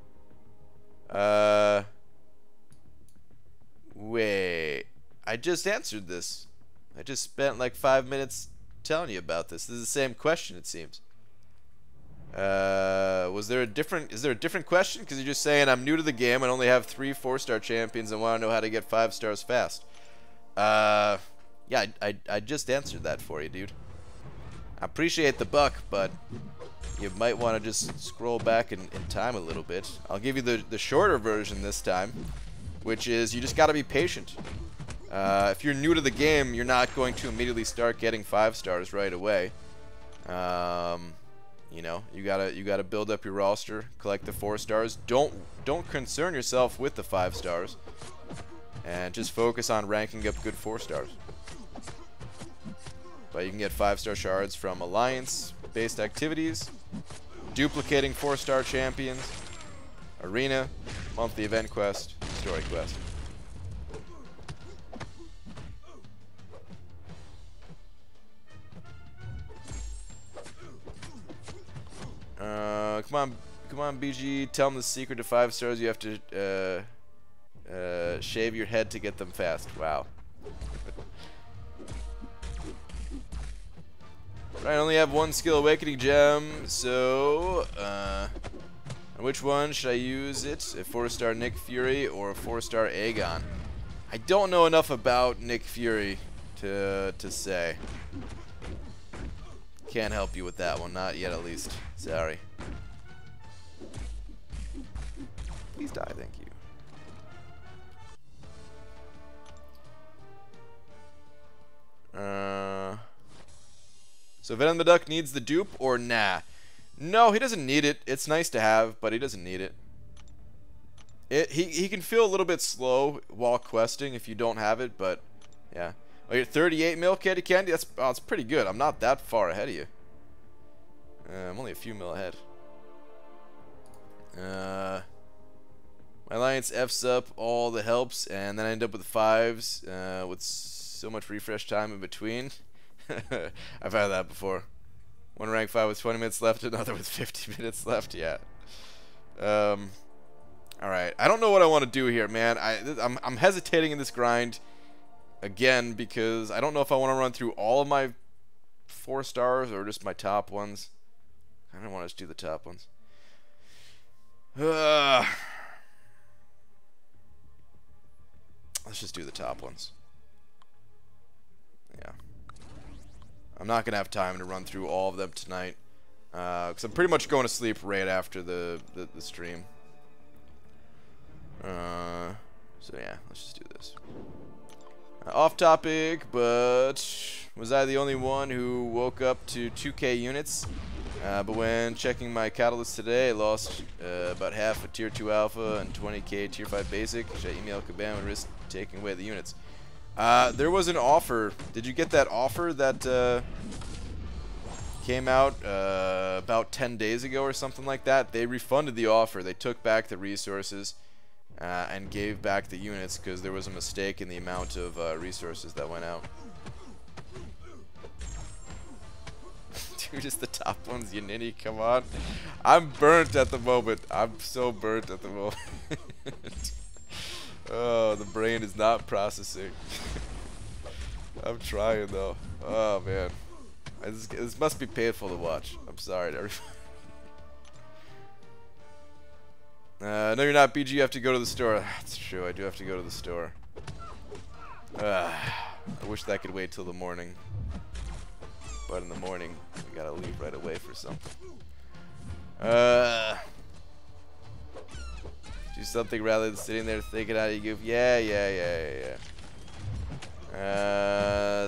Wait. I just answered this. I just spent like 5 minutes telling you about this. This is the same question, it seems. Is there a different question? Because you're just saying I'm new to the game and only have 3 4-star champions and want to know how to get 5 stars fast. Yeah, I just answered that for you, dude. I appreciate the buck, but you might want to just scroll back in time a little bit. I'll give you the shorter version this time, which is you just got to be patient. If you're new to the game, you're not going to immediately start getting 5 stars right away. You know, you gotta build up your roster, collect the 4 stars. Don't concern yourself with the 5 stars, and just focus on ranking up good 4 stars. But you can get 5-star shards from alliance-based activities, duplicating 4-star champions, arena, monthly event quest, story quest. Come on, BG. Tell them the secret to 5 stars. You have to shave your head to get them fast. Wow. Right, I only have 1 skill awakening gem, so on which one should I use it? A 4-star Nick Fury or a 4-star Aegon? I don't know enough about Nick Fury to say. Can't help you with that one, not yet at least. Sorry. Please die, thank you. So Venom the Duck needs the dupe or nah? No, he doesn't need it. It's nice to have, but he doesn't need it. He can feel a little bit slow while questing if you don't have it, but yeah. Oh, you're 38 mil, Candy Candy? That's pretty good. I'm not that far ahead of you. I'm only a few mil ahead. My alliance F's up all the helps, and then I end up with 5s with so much refresh time in between. I've had that before. One rank 5 with 20 minutes left, another with 50 minutes left. Yeah. Alright, I don't know what I want to do here, man. I'm hesitating in this grind again because I don't know if I want to run through all of my 4 stars or just my top ones. I don't want to just do the top ones. Let's just do the top ones. Yeah. I'm not going to have time to run through all of them tonight because I'm pretty much going to sleep right after the stream. So yeah, let's just do this. Off topic, but was I the only one who woke up to 2k units? But when checking my catalyst today, I lost about half a tier 2 alpha and 20k tier 5 basic. Should I email Kabam and risk taking away the units? There was an offer. Did you get that offer that came out about 10 days ago or something like that? They refunded the offer. They took back the resources and gave back the units because there was a mistake in the amount of resources that went out. Dude, just the top ones, you ninny, come on. I'm burnt at the moment. I'm so burnt at the moment. Oh, the brain is not processing. I'm trying though. Oh man, this must be painful to watch. I'm sorry to everyone. No, you're not, BG. You have to go to the store. That's true. I do have to go to the store. I wish that could wait till the morning. But in the morning, we gotta leave right away for something. Do something rather than sitting there thinking how you goof. Yeah.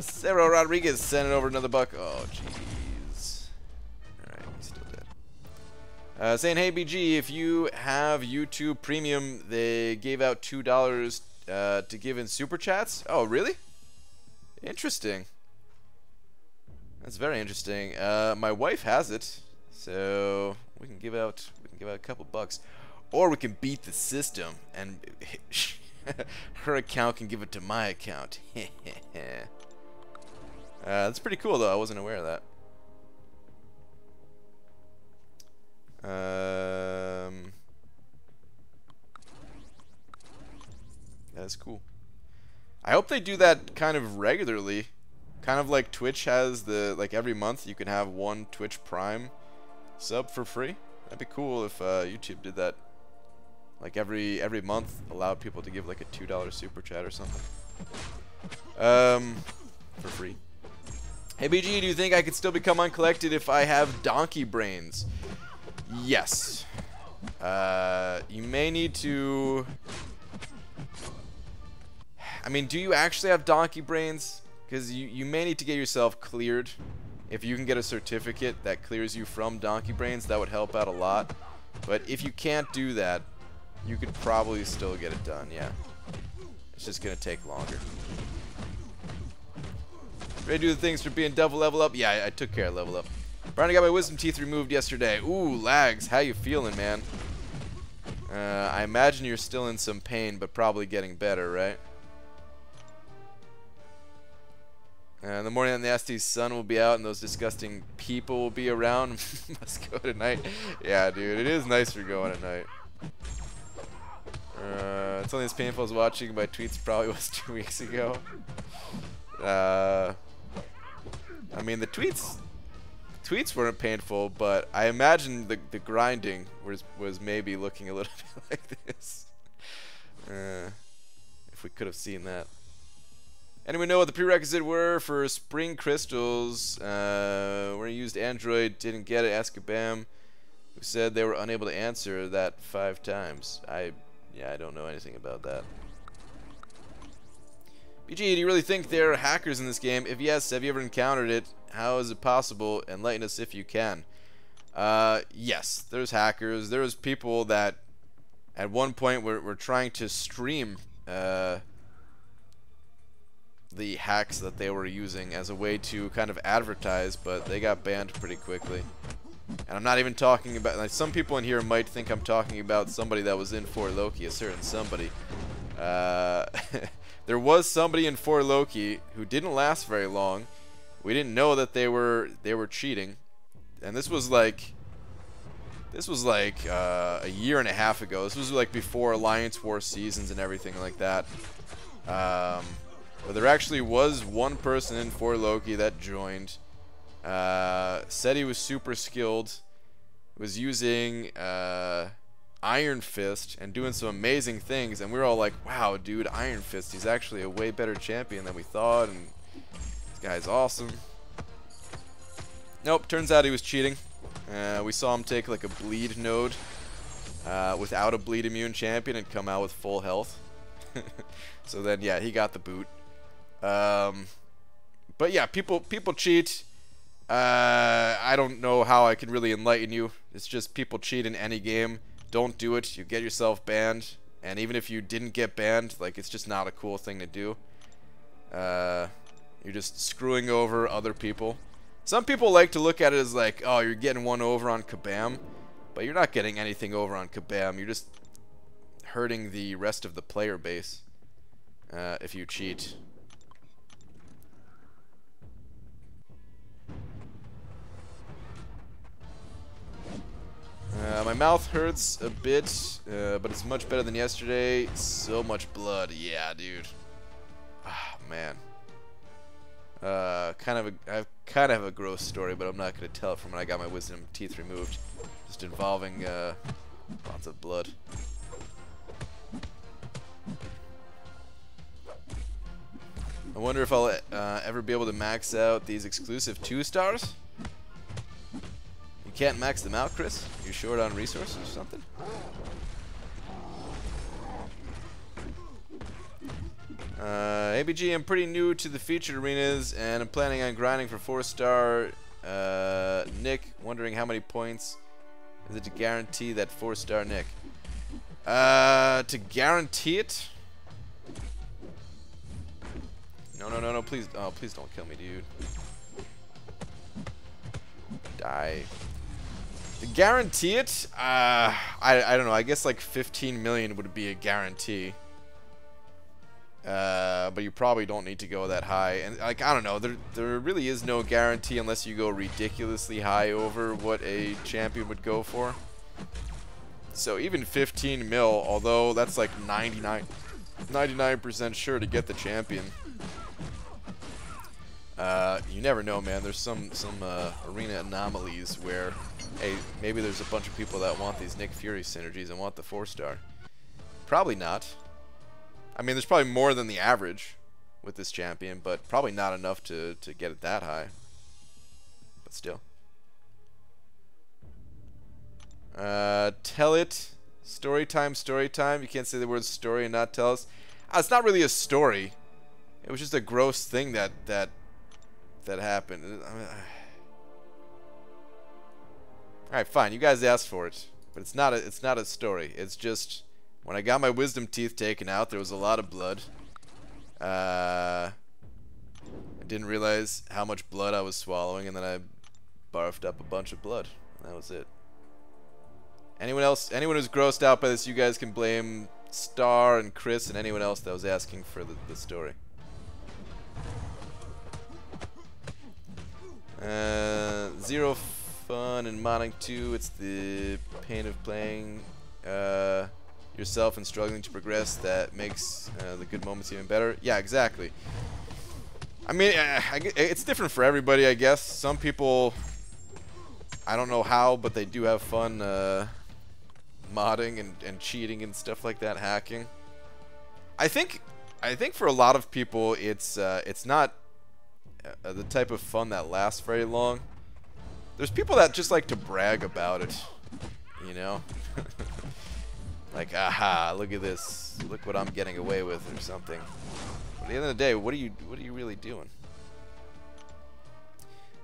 Sarah Rodriguez sending over another buck. Oh, jeez. Alright, he's still dead. Saying, hey, BG, if you have YouTube Premium, they gave out $2 to give in Super Chats. Oh, really? Interesting. That's very interesting. My wife has it, so we can give out a couple bucks, or we can beat the system and her account can give it to my account. That's pretty cool though. I wasn't aware of that. That's cool. I hope they do that kind of regularly. Kind of like Twitch has like every month you can have one Twitch Prime sub for free. That'd be cool if YouTube did that. Like every month allowed people to give like a $2 super chat or something. For free. Hey BG, do you think I could still become uncollected if I have donkey brains? Yes. You may need to... I mean, do you actually have donkey brains? Because you may need to get yourself cleared. If you can get a certificate that clears you from donkey brains, that would help out a lot. But if you can't do that, you could probably still get it done, yeah. It's just going to take longer. Ready to do the things for being double level up? Yeah, I took care of level up. Brian, I got my wisdom teeth removed yesterday. Ooh, lags. How you feeling, man? I imagine you're still in some pain, but probably getting better, right? In the morning, the nasty sun will be out, and those disgusting people will be around. Must go tonight. Yeah, dude, it is nice for going at night. It's only as painful as watching my tweets probably was 2 weeks ago. I mean, the tweets weren't painful, but I imagine the grinding was maybe looking a little bit like this. If we could have seen that. Anyone know what the prerequisite were for spring crystals? Where you used Android, didn't get it. Ask Kabam, who said they were unable to answer that 5 times. Yeah, I don't know anything about that. BG, do you really think there are hackers in this game? If yes, have you ever encountered it? How is it possible? Enlighten us if you can. Yes, there's hackers. There's people that at one point were trying to stream the hacks that they were using as a way to kind of advertise, but they got banned pretty quickly. And I'm not even talking about, like, some people in here might think I'm talking about somebody that was in For Loki, a certain somebody. There was somebody in For Loki who didn't last very long. We didn't know that they were cheating, and this was like a year and a half ago. This was like before Alliance War seasons and everything like that. But there actually was one person in For Loki that joined. Said he was super skilled. Was using Iron Fist and doing some amazing things, and we were all like, wow, dude, Iron Fist, he's actually a way better champion than we thought, and this guy's awesome. Nope, turns out he was cheating. We saw him take like a bleed node without a bleed immune champion and come out with full health. So then, yeah, he got the boot. But yeah, people cheat. I don't know how I can really enlighten you. It's just people cheat in any game. Don't do it. You get yourself banned. And even if you didn't get banned, like, it's just not a cool thing to do. You're just screwing over other people. Some people like to look at it as like, oh, you're getting one over on Kabam. But you're not getting anything over on Kabam. You're just hurting the rest of the player base if you cheat. My mouth hurts a bit, but it's much better than yesterday. So much blood. Yeah, dude. Ah, man. I kind of have a gross story, but I'm not going to tell it from when I got my wisdom teeth removed. Just involving lots of blood. I wonder if I'll ever be able to max out these exclusive 2-stars? You can't max them out, Chris? You short on resources or something? ABG, I'm pretty new to the featured arenas, and I'm planning on grinding for 4-star. Nick, wondering how many points is it to guarantee that 4-star Nick? To guarantee it? No, please. Oh, please don't kill me, dude. Die. To guarantee it? I don't know. I guess like 15 million would be a guarantee. But you probably don't need to go that high. And like, I don't know. There really is no guarantee unless you go ridiculously high over what a champion would go for. So even 15 mil, although that's like 99% sure to get the champion. You never know, man. There's some arena anomalies where, hey, maybe there's a bunch of people that want these Nick Fury synergies and want the 4-star. Probably not. I mean, there's probably more than the average with this champion, but probably not enough to get it that high. But still. Tell it. Story time, story time. You can't say the word story and not tell us. It's not really a story. It was just a gross thing that happened. Alright, fine. You guys asked for it. But it's not a story. It's just when I got my wisdom teeth taken out, there was a lot of blood. I didn't realize how much blood I was swallowing, and then I barfed up a bunch of blood. That was it. Anyone who's grossed out by this, you guys can blame Star and Chris and anyone else that was asking for the story. Zero fun in modding 2. It's the pain of playing yourself and struggling to progress that makes the good moments even better. Yeah, exactly. I mean, it's different for everybody, I guess. Some people, I don't know how, but they do have fun modding and cheating and stuff like that, hacking. I think for a lot of people, it's not the type of fun that lasts very long. There's people that just like to brag about it, you know? Like, aha, look at this. Look what I'm getting away with or something. At the end of the day, what are you really doing?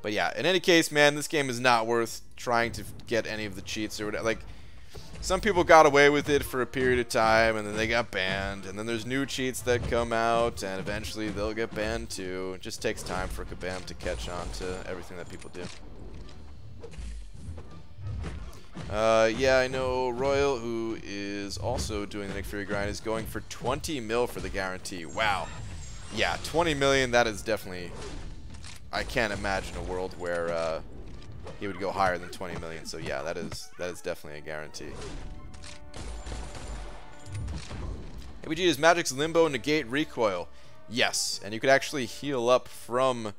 But yeah, in any case, man, this game is not worth trying to get any of the cheats or whatever. Like, some people got away with it for a period of time, and then they got banned. And then there's new cheats that come out, and eventually they'll get banned too. It just takes time for Kabam to catch on to everything that people do. Yeah, I know Royal, who is also doing the Nick Fury grind, is going for 20 mil for the guarantee. Wow. Yeah, 20 million, that is definitely... I can't imagine a world where he would go higher than 20 million. So yeah, that is definitely a guarantee. ABG, does Magic's Limbo negate recoil? Yes, and you could actually heal up from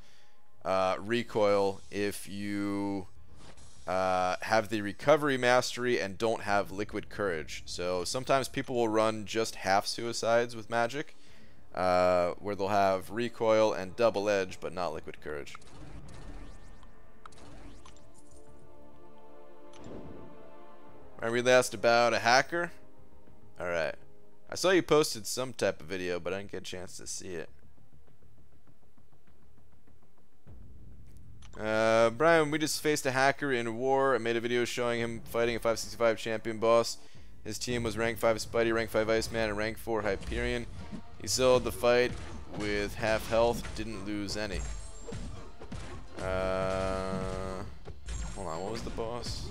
recoil if you have the recovery mastery and don't have liquid courage. So sometimes people will run just half suicides with Magic. Where they'll have recoil and double edge, but not liquid courage. I really asked about a hacker. Alright. I saw you posted some type of video, but I didn't get a chance to see it. Brian, we just faced a hacker in war. I made a video showing him fighting a 565 champion boss. His team was rank 5 Spidey, rank 5 Iceman, and rank 4 Hyperion. He sold the fight with half health, didn't lose any. Hold on, what was the boss?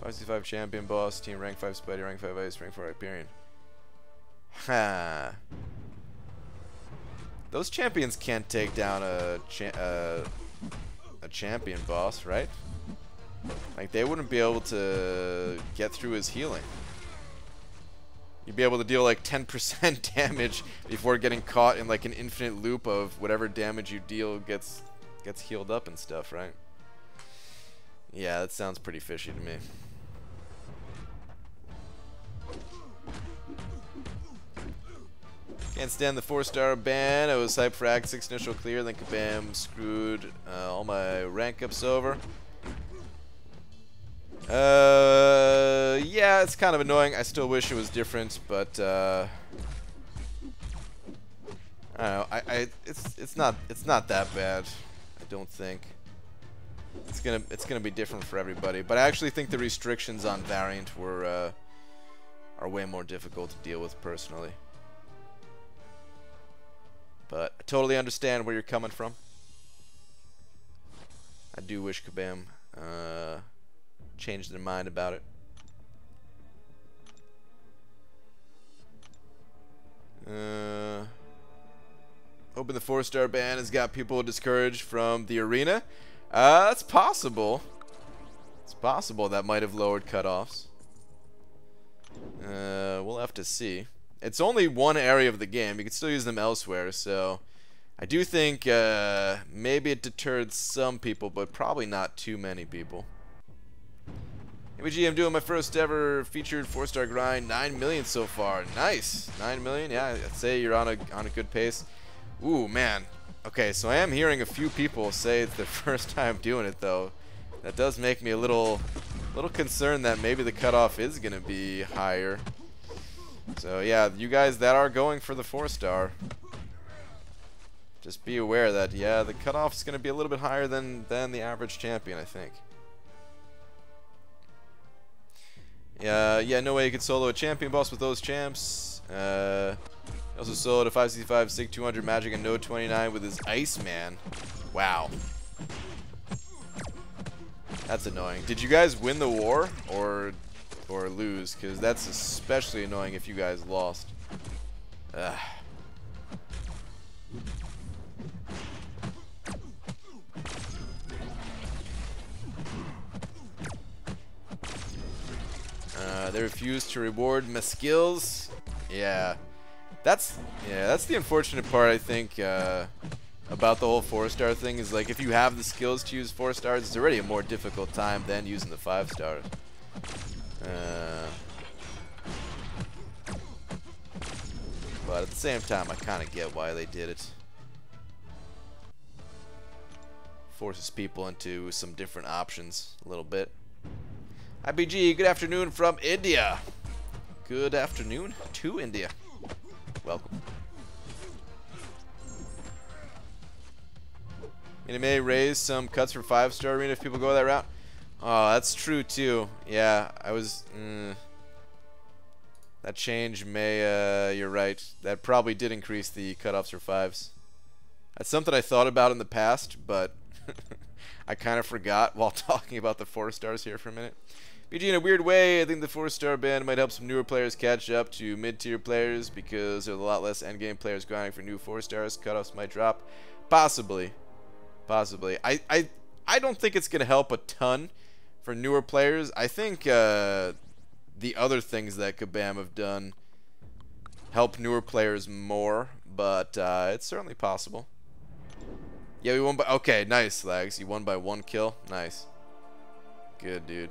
565 champion boss, team rank 5 Spidey, rank 5 Ice, rank 4 Hyperion. Ha. Those champions can't take down a champion boss, right? Like, they wouldn't be able to get through his healing. You'd be able to deal like 10% damage before getting caught in like an infinite loop of whatever damage you deal gets healed up and stuff, right? Yeah, that sounds pretty fishy to me. Can't stand the 4-star ban. I was hyped for Act 6 initial clear, then Kabam screwed all my rank ups over. Yeah, it's kind of annoying. I still wish it was different, but I don't know. It's not that bad. I don't think. It's gonna be different for everybody, but I actually think the restrictions on Variant are way more difficult to deal with personally. But I totally understand where you're coming from. I do wish Kabam changed their mind about it. Hoping the 4-star ban has got people discouraged from the arena. That's possible. It's possible that might have lowered cutoffs. We'll have to see. It's only one area of the game. You can still use them elsewhere, so I do think maybe it deterred some people, but probably not too many people. ABG, I'm doing my first ever featured 4-star grind. 9 million so far. Nice. 9 million. Yeah, I'd say you're on a good pace. Ooh, man. Okay, so I am hearing a few people say it's their first time doing it, though. That does make me a little concerned that maybe the cutoff is gonna be higher. So yeah, you guys that are going for the 4-star, just be aware that yeah, the cutoff is gonna be a little bit higher than the average champion, I think. Yeah, no way you could solo a champion boss with those champs. He also soloed a 565 Sig 200 Magic and Node 29 with his Iceman. Wow. That's annoying. Did you guys win the war or lose? Because that's especially annoying if you guys lost. Ugh. They refuse to reward my skills. Yeah, that's the unfortunate part, I think, about the whole 4-star thing is like if you have the skills to use 4 stars, it's already a more difficult time than using the 5 stars. But at the same time, I kind of get why they did it. Forces people into some different options a little bit. IBG, good afternoon from India. Good afternoon to India. Welcome. It may raise some cuts for 5-star arena if people go that route. Oh, that's true too. Yeah, I was. That change may. You're right. That probably did increase the cutoffs for 5s. That's something I thought about in the past, but I kind of forgot while talking about the 4-stars here for a minute. BG, in a weird way, I think the 4-star ban might help some newer players catch up to mid-tier players because there's a lot less endgame players grinding for new 4-stars. Cutoffs might drop. Possibly. Possibly. I don't think it's going to help a ton for newer players. I think the other things that Kabam have done help newer players more, but it's certainly possible. Yeah, we won by... Okay, nice, Lags. You won by 1 kill. Nice. Good, dude.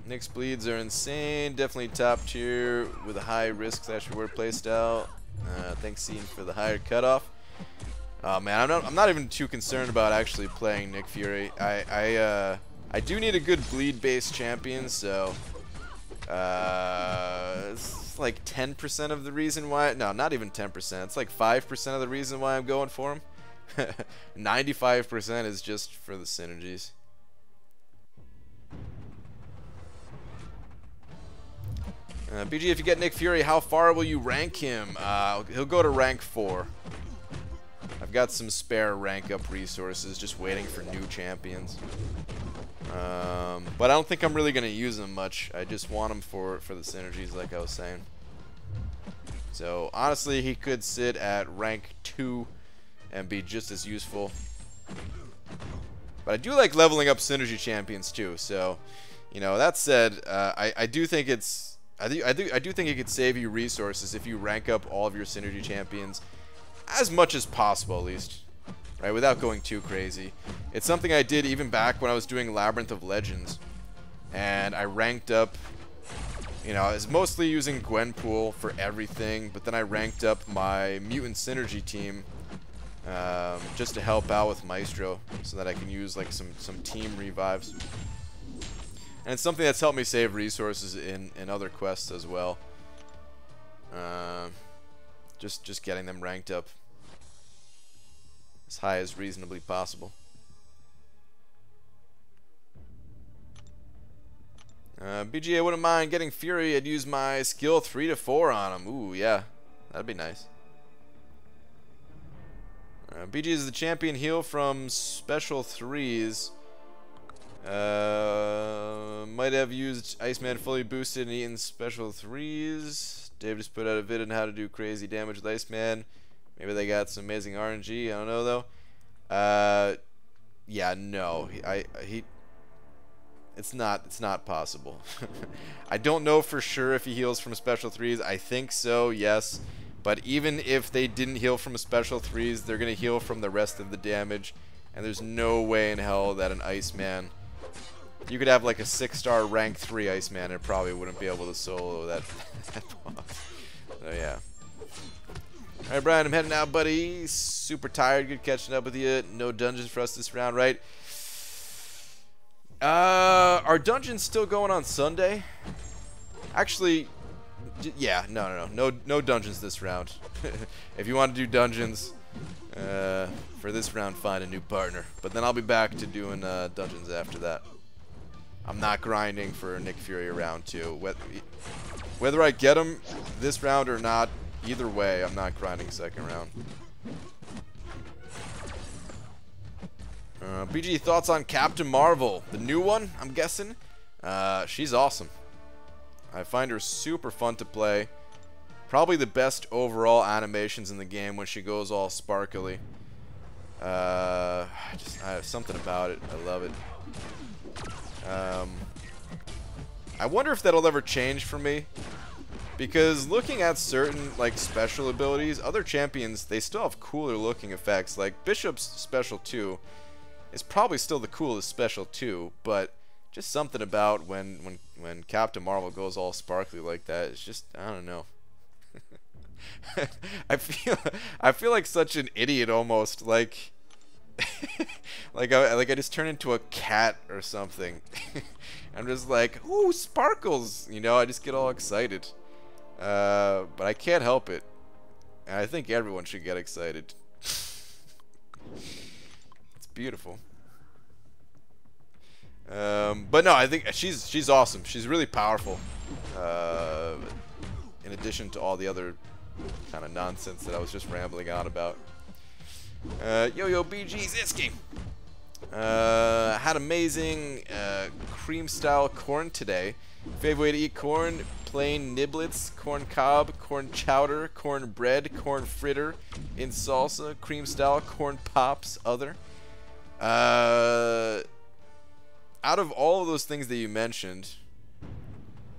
Nick's bleeds are insane. Definitely top tier with a high risk / reward playstyle. Thanks, Scene, for the higher cutoff. Oh man, I'm not even too concerned about actually playing Nick Fury. I do need a good bleed-based champion, so it's like 10% of the reason why. No, not even 10%. It's like 5% of the reason why I'm going for him. 95% is just for the synergies. BG, if you get Nick Fury, how far will you rank him? He'll go to rank 4. I've got some spare rank up resources just waiting for new champions. But I don't think I'm really going to use them much. I just want them for the synergies, like I was saying. So, honestly, he could sit at rank 2 and be just as useful. But I do like leveling up synergy champions, too. So, you know, that said, I do think it's... I do think it could save you resources if you rank up all of your synergy champions as much as possible, at least, right, without going too crazy. It's something I did even back when I was doing Labyrinth of Legends, and I ranked up, you know, I was mostly using Gwenpool for everything, but then I ranked up my Mutant Synergy team just to help out with Maestro so that I can use like some team revives. And it's something that's helped me save resources in other quests as well. Just getting them ranked up as high as reasonably possible. BGA wouldn't mind getting Fury. I'd use my skill 3 to 4 on him. Ooh, yeah. That'd be nice. BG is the champion heal from special 3s. Might have used Iceman fully boosted and eaten special 3s. Dave just put out a vid on how to do crazy damage with Iceman. Maybe they got some amazing RNG. I don't know though. Yeah, no. It's not possible. I don't know for sure if he heals from special 3s. I think so, yes. But even if they didn't heal from special 3s, they're gonna heal from the rest of the damage. And there's no way in hell that an Iceman... You could have like a 6-star rank 3 Iceman and probably wouldn't be able to solo that boss. So yeah. Alright, Brian, I'm heading out, buddy. Super tired. Good catching up with you. No dungeons for us this round, right? Are dungeons still going on Sunday? Actually, yeah, no dungeons this round. If you want to do dungeons, for this round, find a new partner. But then I'll be back to doing dungeons after that. I'm not grinding for Nick Fury round 2. Whether I get him this round or not, either way, I'm not grinding second round. BG, thoughts on Captain Marvel? The new one, I'm guessing? She's awesome. I find her super fun to play. Probably the best overall animations in the game when she goes all sparkly. I have something about it. I love it. I wonder if that'll ever change for me. Because looking at certain like special abilities, other champions, they still have cooler looking effects. Like Bishop's special 2 is probably still the coolest special 2, but just something about when Captain Marvel goes all sparkly like that, it's just, I don't know. I feel like such an idiot almost. Like like I just turn into a cat or something. I'm just like, ooh, sparkles, you know. I just get all excited, but I can't help it. And I think everyone should get excited. It's beautiful. But no, I think she's awesome. She's really powerful. In addition to all the other kind of nonsense that I was just rambling on about. Yo-Yo BG Ziski. Had amazing cream style corn today. Favorite way to eat corn: plain niblets, corn cob, corn chowder, corn bread, corn fritter, in salsa, cream style, corn pops, other. Out of all of those things that you mentioned,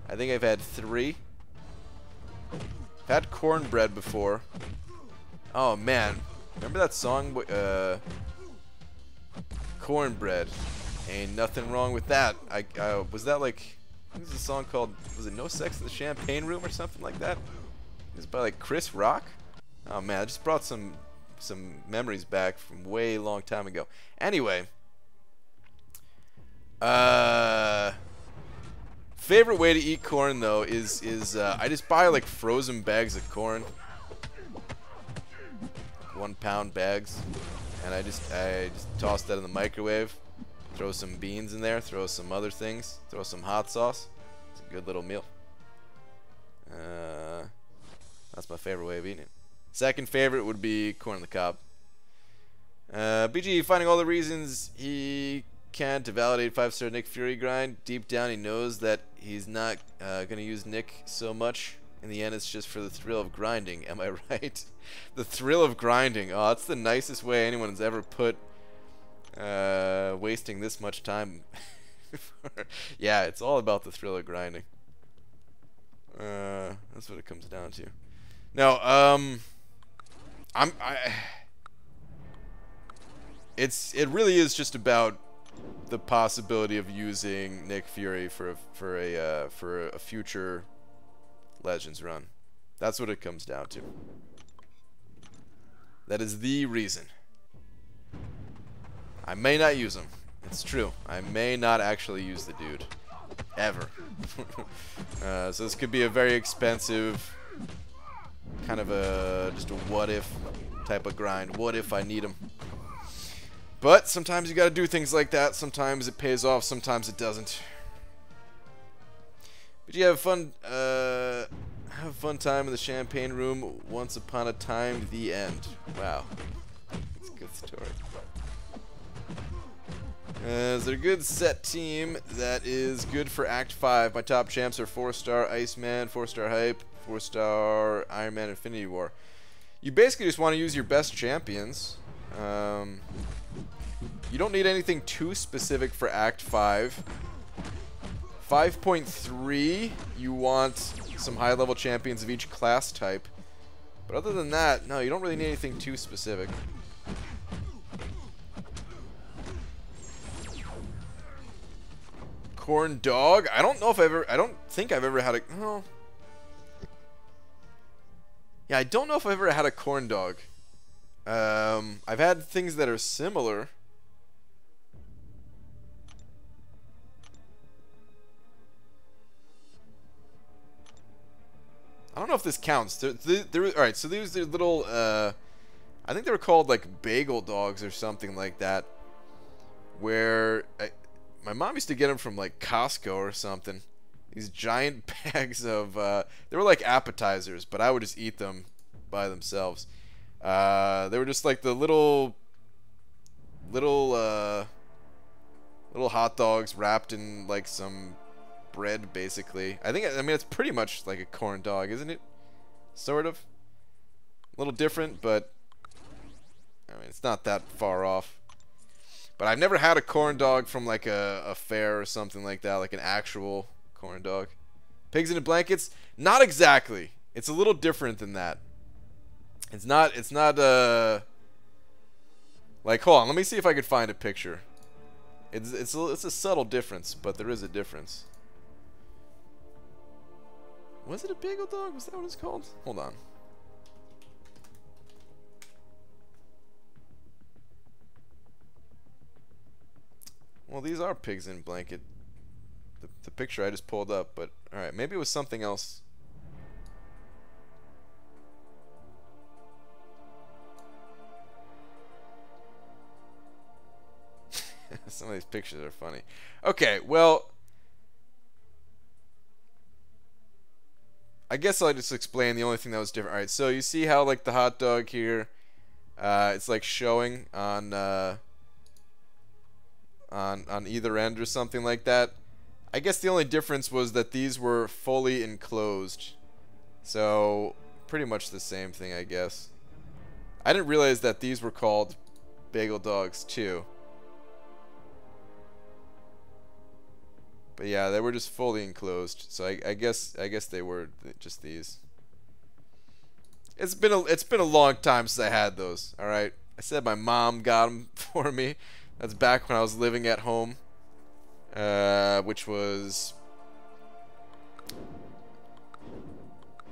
I think I've had 3. I've had cornbread before. Oh man, remember that song? Cornbread. Ain't nothing wrong with that. Was that like, what was the song called? Was it No Sex in the Champagne Room or something like that? It was by like Chris Rock. Oh man, I just brought some memories back from way long time ago. Anyway, favorite way to eat corn though is I just buy like frozen bags of corn, 1-pound bags, and I just toss that in the microwave, throw some beans in there, throw some other things, throw some hot sauce. It's a good little meal. That's my favorite way of eating it. Second favorite would be corn on the cob. BG finding all the reasons he can to validate 5-star Nick Fury grind. Deep down he knows that he's not gonna use Nick so much. In the end, it's just for the thrill of grinding. Am I right? The thrill of grinding. Oh, that's the nicest way anyone's ever put wasting this much time. Yeah, it's all about the thrill of grinding. That's what it comes down to. Now, it really is just about the possibility of using Nick Fury for a future Legends run. That's what it comes down to. That is the reason. I may not use him. It's true. I may not actually use the dude. Ever. So this could be a very expensive, kind of just a what if type of grind. What if I need him? But sometimes you gotta do things like that. Sometimes it pays off, sometimes it doesn't. But you have fun time in the champagne room. Once upon a time, the end. Wow. That's a good story. Is there a good set team that is good for Act 5? My top champs are 4-star Iceman, 4-star Hype, 4-star Iron Man Infinity War. You basically just want to use your best champions. You don't need anything too specific for Act 5. 5.3, you want some high-level champions of each class type. But other than that, no, you don't really need anything too specific. Corn dog? I don't know if I don't think I've ever had a... Oh. Yeah, I don't know if I've ever had a corn dog. I've had things that are similar. I don't know if this counts. Alright, so these are little, I think they were called like bagel dogs or something like that. Where my mom used to get them from like Costco or something. These giant bags of, they were like appetizers, but I would just eat them by themselves. They were just like the little hot dogs wrapped in like some bread, basically. I mean, it's pretty much like a corn dog, isn't it? Sort of. A little different, but I mean, it's not that far off. But I've never had a corn dog from like a fair or something like that, like an actual corn dog. Pigs in the blankets? Not exactly. It's a little different than that. It's not like, hold on, let me see if I could find a picture. It's a subtle difference, but there is a difference. Was it a bagel dog? Was that what it's called? Hold on. Well, these are pigs in blanket. The picture I just pulled up, but alright, maybe it was something else. Some of these pictures are funny. Okay, well, I guess I'll just explain the only thing that was different. Alright, so you see how, like, the hot dog here, it's, like, showing on either end or something like that. I guess the only difference was that these were fully enclosed. So, pretty much the same thing, I guess. I didn't realize that these were called bagel dogs, too. But yeah, they were just fully enclosed. So I guess they were just these. It's been a long time since I had those. All right, I said my mom got them for me. That's back when I was living at home, which was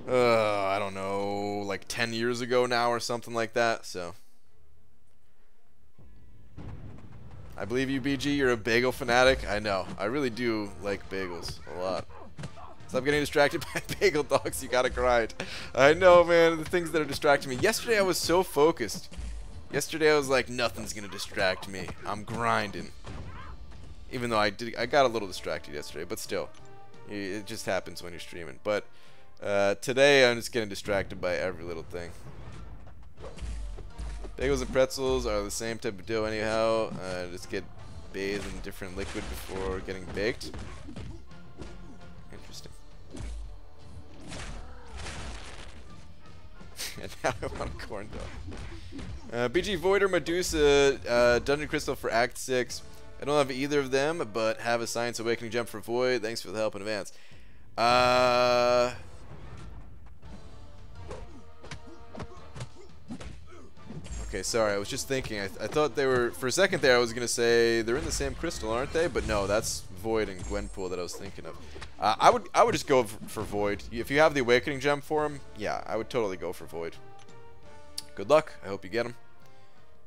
I don't know, like 10 years ago now or something like that. So I believe you, BG. You're a bagel fanatic. I know. I really do like bagels a lot. Stop getting distracted by bagel dogs. You gotta grind. I know, man. The things that are distracting me. Yesterday I was so focused. Yesterday I was like, nothing's gonna distract me. I'm grinding. Even though I got a little distracted yesterday, but still, it just happens when you're streaming. But today I'm just getting distracted by every little thing. Bagels and pretzels are the same type of dough anyhow. Just get bathed in different liquid before getting baked. Interesting. And now I want a corn dog. BG Void or Medusa, Dungeon Crystal for Act 6. I don't have either of them, but have a Science Awakening gem for Void. Thanks for the help in advance. Okay, sorry, I was just thinking. I thought they were, for a second there I was going to say they're in the same crystal, aren't they? But no, that's Void and Gwenpool that I was thinking of. I would just go for Void. If you have the Awakening gem for him, yeah, I would totally go for Void. Good luck. I hope you get him.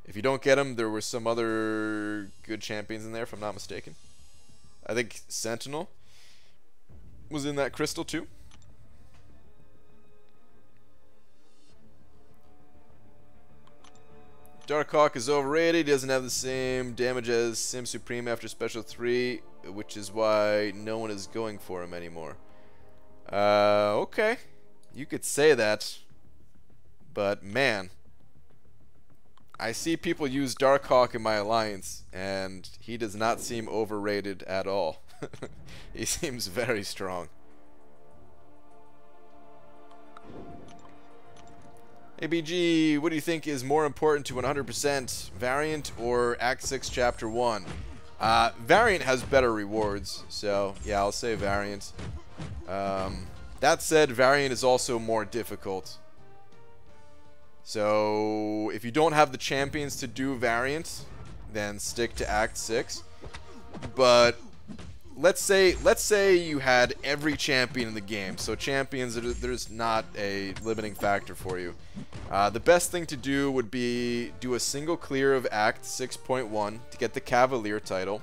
If you don't get him, there were some other good champions in there, if I'm not mistaken. I think Sentinel was in that crystal too. Darkhawk is overrated. He doesn't have the same damage as Sim Supreme after Special 3, which is why no one is going for him anymore. Okay. You could say that. But, man. I see people use Darkhawk in my alliance, and he does not seem overrated at all. He seems very strong. ABG, what do you think is more important to 100%, Variant or Act 6 Chapter 1? Variant has better rewards, so yeah, I'll say Variant. That said, Variant is also more difficult. So if you don't have the champions to do Variant, then stick to Act 6. But let's say you had every champion in the game. So champions, there's not a limiting factor for you. The best thing to do would be do a single clear of Act 6.1 to get the Cavalier title.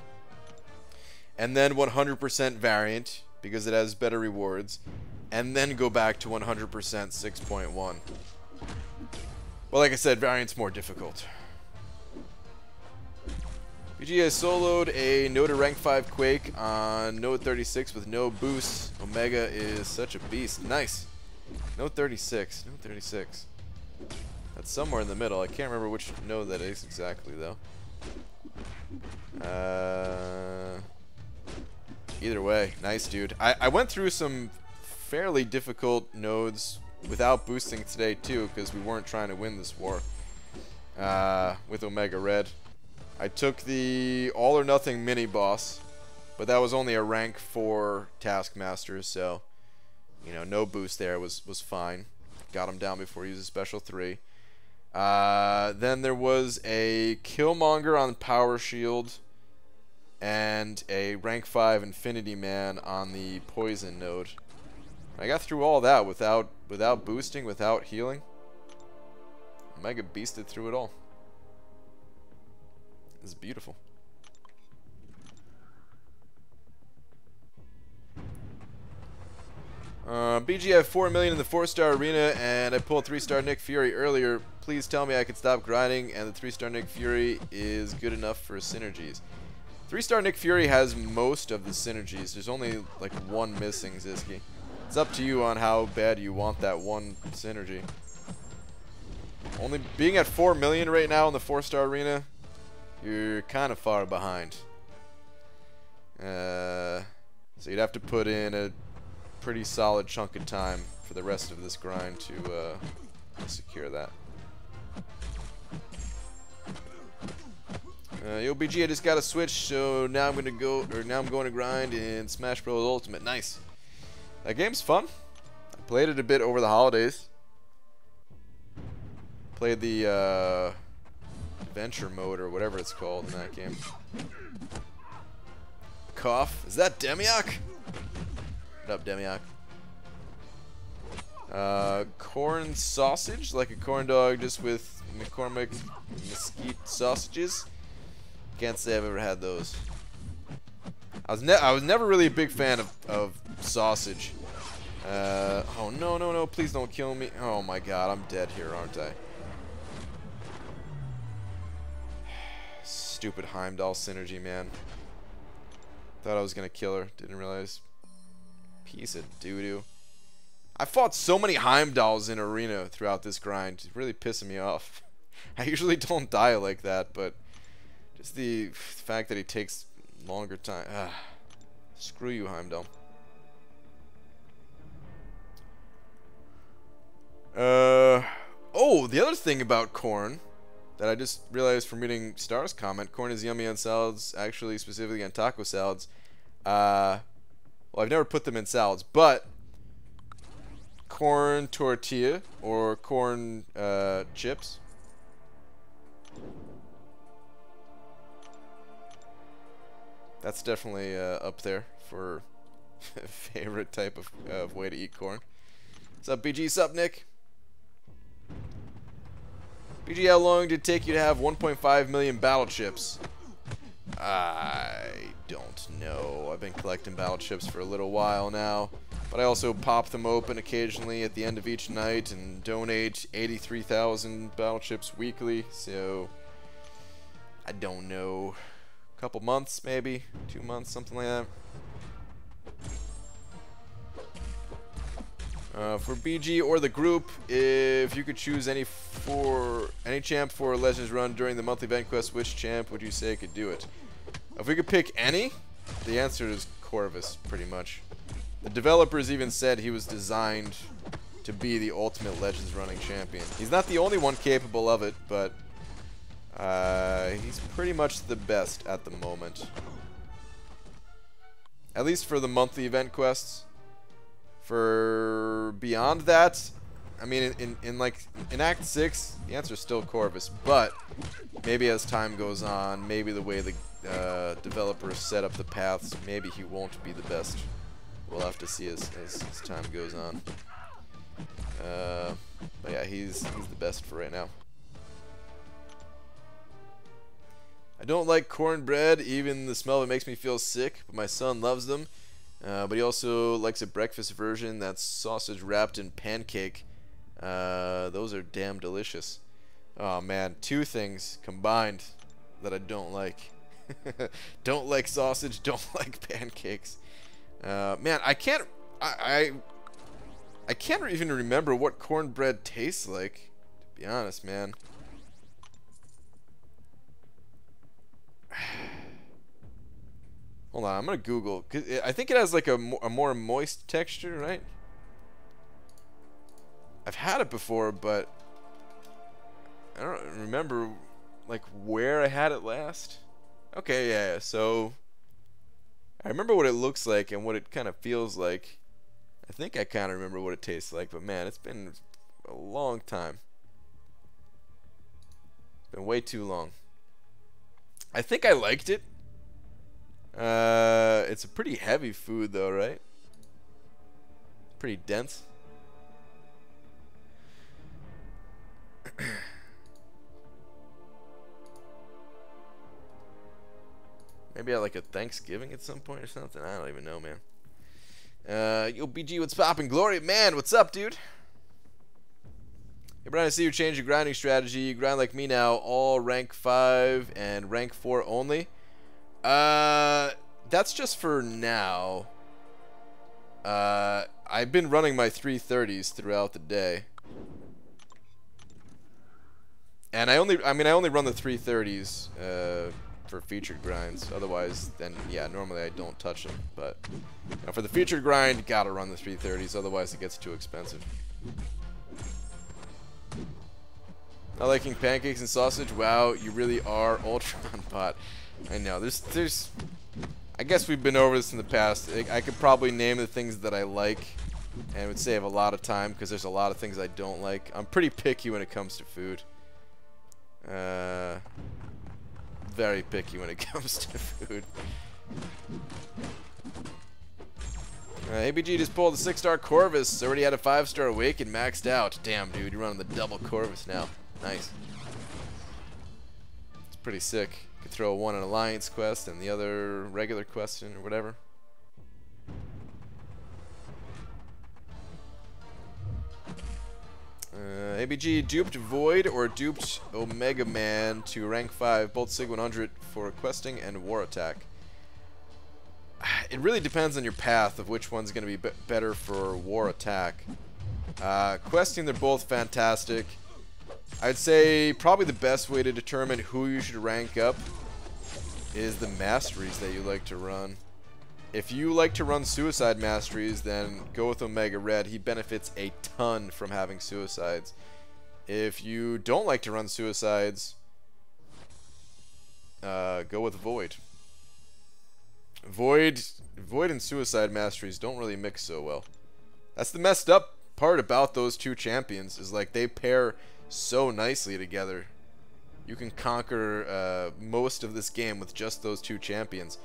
And then 100% Variant, because it has better rewards. And then go back to 100% 6.1. Well, like I said, Variant's more difficult. BG has soloed a no to rank 5 Quake on node 36 with no boost. Omega is such a beast. Nice. Node 36. Node 36. That's somewhere in the middle. I can't remember which node that is exactly, though. Either way, nice, dude. I went through some fairly difficult nodes without boosting today, too, because we weren't trying to win this war with Omega Red. I took the all or nothing mini boss, but that was only a rank 4 Taskmaster, so you know, no boost there was fine. Got him down before he used a special 3. Then there was a Killmonger on Power Shield and a rank 5 Infinity Man on the Poison node. I got through all that without boosting, without healing. Mega beasted through it all. This is beautiful. BG, I have 4 million in the 4-star arena, and I pulled 3-star Nick Fury earlier. Please tell me I can stop grinding, and the 3-star Nick Fury is good enough for synergies. 3-star Nick Fury has most of the synergies. There's only like one missing, Zisky. It's up to you on how bad you want that one synergy. Only being at 4 million right now in the 4-star arena, you're kind of far behind. So you'd have to put in a pretty solid chunk of time for the rest of this grind to secure that. Yo, BG, I just got a Switch, so now I'm going to grind in Smash Bros. Ultimate. Nice. That game's fun. I played it a bit over the holidays. Played the adventure mode or whatever it's called in that game. Cough. Is that Demiok? What up, Demiok? Corn sausage, like a corn dog, just with McCormick mesquite sausages. Can't say I've ever had those. I was never really a big fan of sausage. Oh no, please don't kill me. Oh my god, I'm dead here, aren't I? Stupid Heimdall synergy, man. Thought I was gonna kill her, didn't realize. Piece of doo-doo. I fought so many Heimdalls in arena throughout this grind. It's really pissing me off. I usually don't die like that, but just the fact that he takes longer time. Screw you, Heimdall. Oh, the other thing about corn that I just realized from reading Star's comment, corn is yummy on salads, actually specifically on taco salads. Well, I've never put them in salads, but corn tortilla or corn chips. That's definitely up there for favorite type of way to eat corn. What's up, BG? What's up, Nick? BG, how long did it take you to have 1.5 million battle chips? I don't know. I've been collecting battle chips for a little while now, but I also pop them open occasionally at the end of each night and donate 83,000 battle chips weekly, so I don't know. A couple months, maybe 2 months, something like that. For BG or the group, if you could choose any champ for a Legends run during the monthly event quest, which champ would you say could do it? If we could pick any, the answer is Corvus, pretty much. The developers even said he was designed to be the ultimate Legends running champion. He's not the only one capable of it, but he's pretty much the best at the moment. At least for the monthly event quests. For beyond that, I mean, in Act 6, the answer is still Corvus, but maybe as time goes on, maybe the way the developers set up the paths, maybe he won't be the best. We'll have to see as time goes on. But yeah, he's the best for right now. I don't like cornbread, even the smell of it makes me feel sick, but my son loves them. But he also likes a breakfast version that's sausage wrapped in pancake. Those are damn delicious. Oh man, two things combined that I don't like. Don't like sausage, don't like pancakes. Man, I can't even remember what cornbread tastes like, to be honest, man. Hold on, I'm gonna Google, 'cause I think it has like a more moist texture, right? I've had it before, but I don't remember like where I had it last. Okay, yeah, so I remember what it looks like and what it kind of feels like. I think I kind of remember what it tastes like, but man, it's been a long time. It's been way too long. I think I liked it. It's a pretty heavy food though, right? Pretty dense. Maybe at like a Thanksgiving at some point or something. I don't even know, man. Yo, BG, what's poppin'? Glory, man, what's up, dude? Hey, Brian, I see you changed your grinding strategy. You grind like me now, all rank 5 and rank 4 only. That's just for now. I've been running my 330s throughout the day. And I only run the 330s for featured grinds. Otherwise, then yeah, normally I don't touch them. But you know, for the featured grind, gotta run the 330s. Otherwise, it gets too expensive. Not liking pancakes and sausage. Wow, you really are Ultron bot. I know. There's. I guess we've been over this in the past. I could probably name the things that I like, and it would save a lot of time because there's a lot of things I don't like. I'm pretty picky when it comes to food. Very picky when it comes to food. ABG just pulled a 6-star Corvus. Already had a 5-star Awaken maxed out. Damn, dude, you're running the double Corvus now. Nice. It's pretty sick. Could throw one an Alliance quest and the other regular quest or whatever. ABG duped Void or duped Omega Man to rank 5, both Sig 100 for questing and war attack. It really depends on your path of which one's going to be better for war attack. Questing, they're both fantastic. I'd say probably the best way to determine who you should rank up is the masteries that you like to run. If you like to run suicide masteries, then go with Omega Red. He benefits a ton from having suicides. If you don't like to run suicides, go with Void. Void and suicide masteries don't really mix so well. That's the messed up part about those two champions, is like they pair so nicely together. You can conquer most of this game with just those two champions.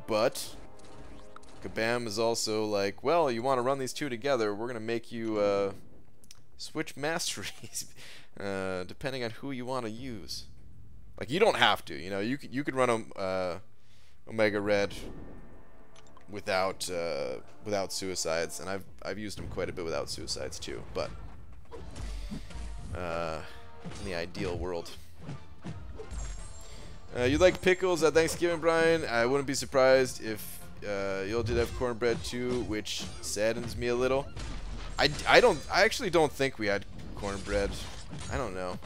But Kabam is also like, well, you want to run these two together, we're going to make you switch masteries depending on who you want to use. Like, you don't have to, you know, you could run Omega Red without suicides, and I've used them quite a bit without suicides too, but in the ideal world. You like pickles at Thanksgiving, Brian? I wouldn't be surprised if y'all did have cornbread too, which saddens me a little. I actually don't think we had cornbread. I don't know.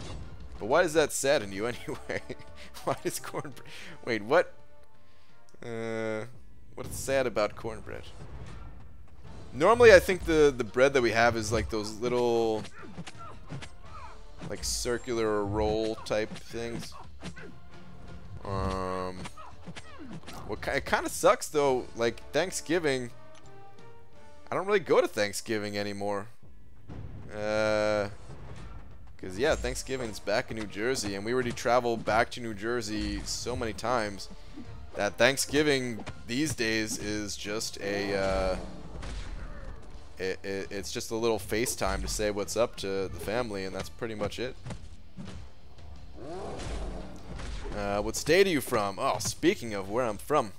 But why does that sadden you anyway? Why does cornbread? Wait, what? What's sad about cornbread? Normally, I think the bread that we have is like those little, like circular roll type things. Well, it kind of sucks though. Like Thanksgiving, I don't really go to Thanksgiving anymore. Cause yeah, Thanksgiving's back in New Jersey, and we already traveled back to New Jersey so many times that Thanksgiving these days is just a it's just a little FaceTime to say what's up to the family, and that's pretty much it. What state are you from? Oh, speaking of where I'm from.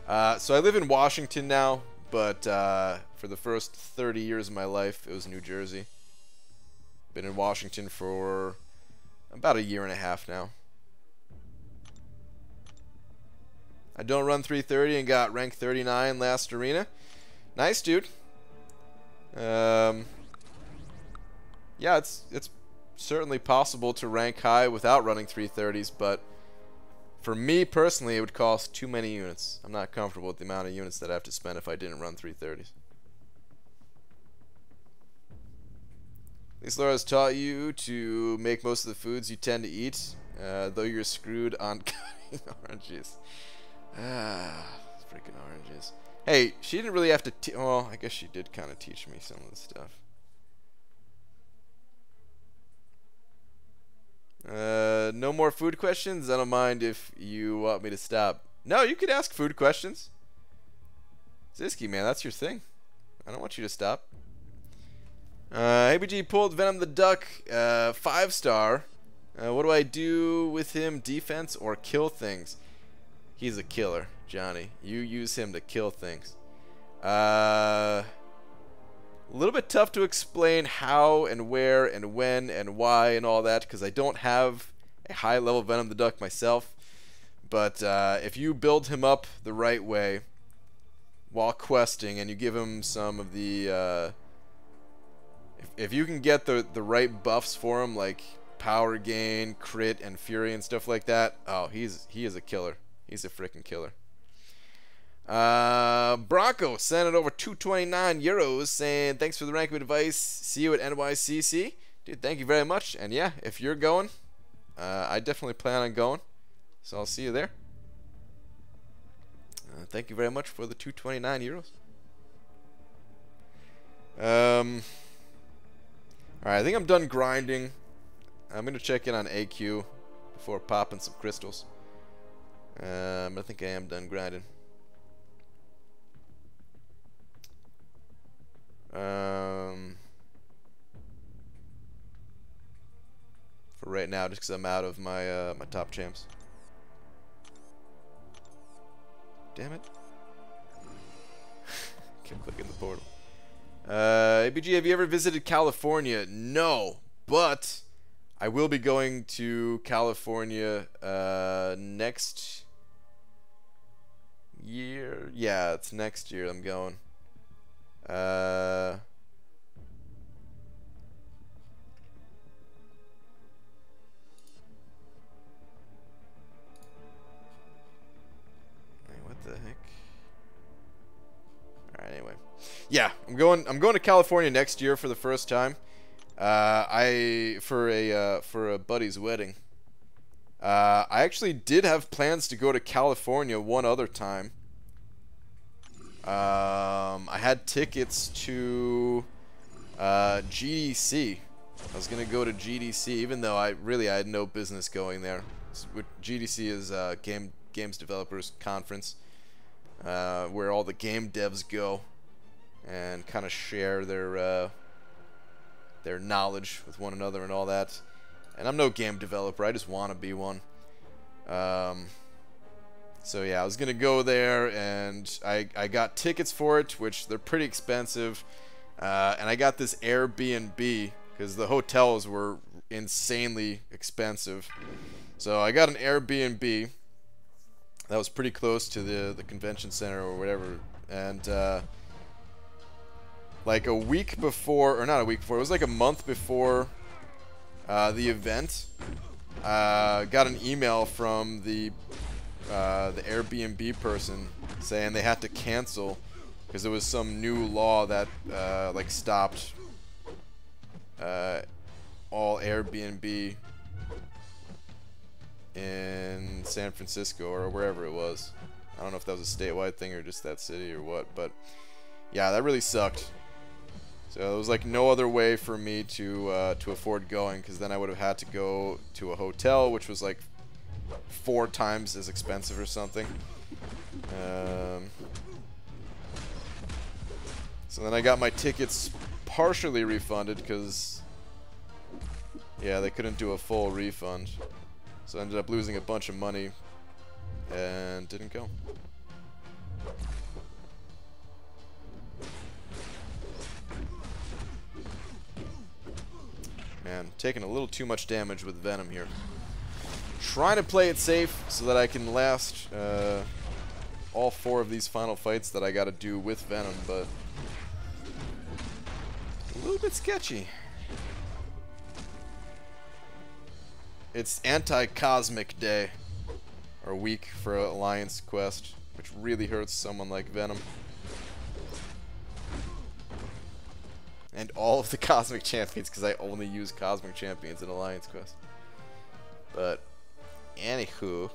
So I live in Washington now, but for the first 30 years of my life, it was New Jersey. Been in Washington for about a year and a half now. I don't run 330 and got rank 39 last arena. Nice, dude. Yeah, it's certainly possible to rank high without running 330s, but for me personally, it would cost too many units. I'm not comfortable with the amount of units that I have to spend if I didn't run 330s. At least Laura's taught you to make most of the foods you tend to eat, though you're screwed on cutting oranges. Freaking oranges. Hey, she didn't really have to well, I guess she did kind of teach me some of the stuff. No more food questions? I don't mind if you want me to stop. No, you could ask food questions. Zisky, man, that's your thing. I don't want you to stop. ABG pulled Venom the Duck, 5-star. What do I do with him? Defense or kill things? He's a killer, Johnny. You use him to kill things. A little bit tough to explain how and where and when and why and all that, because I don't have a high level Venom the Duck myself. But if you build him up the right way while questing, and you give him some of the if you can get the right buffs for him, like power gain, crit, and fury and stuff like that, oh, he is a killer. He's a freaking killer. Bronco sent it over 229 euros, saying thanks for the rank of advice. See you at NYCC, dude. Thank you very much. And yeah, if you're going, I definitely plan on going, so I'll see you there. Thank you very much for the 229 euros. Alright, I think I'm done grinding. I'm gonna check in on AQ before popping some crystals. I think I am done grinding. For right now, just because I'm out of my my top champs. Damn it! Keep clicking the portal. ABG, have you ever visited California? No, but I will be going to California next year. Yeah, it's next year I'm going. Wait, what the heck? Alright, anyway. Yeah, I'm going to California next year for the first time. For a buddy's wedding. I actually did have plans to go to California one other time. I had tickets to GDC. I was gonna go to GDC, even though I had no business going there. GDC is Games Developers Conference, where all the game devs go and kind of share their knowledge with one another and all that. And I'm no game developer, I just want to be one. So yeah, I was gonna go there, and I got tickets for it, which they're pretty expensive. And I got this Airbnb because the hotels were insanely expensive. So I got an Airbnb that was pretty close to the convention center or whatever, and like a week before, or not a week before, it was like a month before the event, got an email from the Airbnb person saying they had to cancel because there was some new law that like stopped all Airbnb in San Francisco or wherever it was. I don't know if that was a statewide thing or just that city or what, but yeah, that really sucked. So there was like no other way for me to afford going, because then I would have had to go to a hotel, which was like 4 times as expensive or something. So then I got my tickets partially refunded because, yeah, they couldn't do a full refund. So I ended up losing a bunch of money and didn't go. Man, taking a little too much damage with Venom here. Trying to play it safe so that I can last all 4 of these final fights that I gotta do with Venom, but a little bit sketchy. It's anti-cosmic day, or week for Alliance Quest, which really hurts someone like Venom. And all of the Cosmic Champions, because I only use Cosmic Champions in Alliance Quest. But, anywho,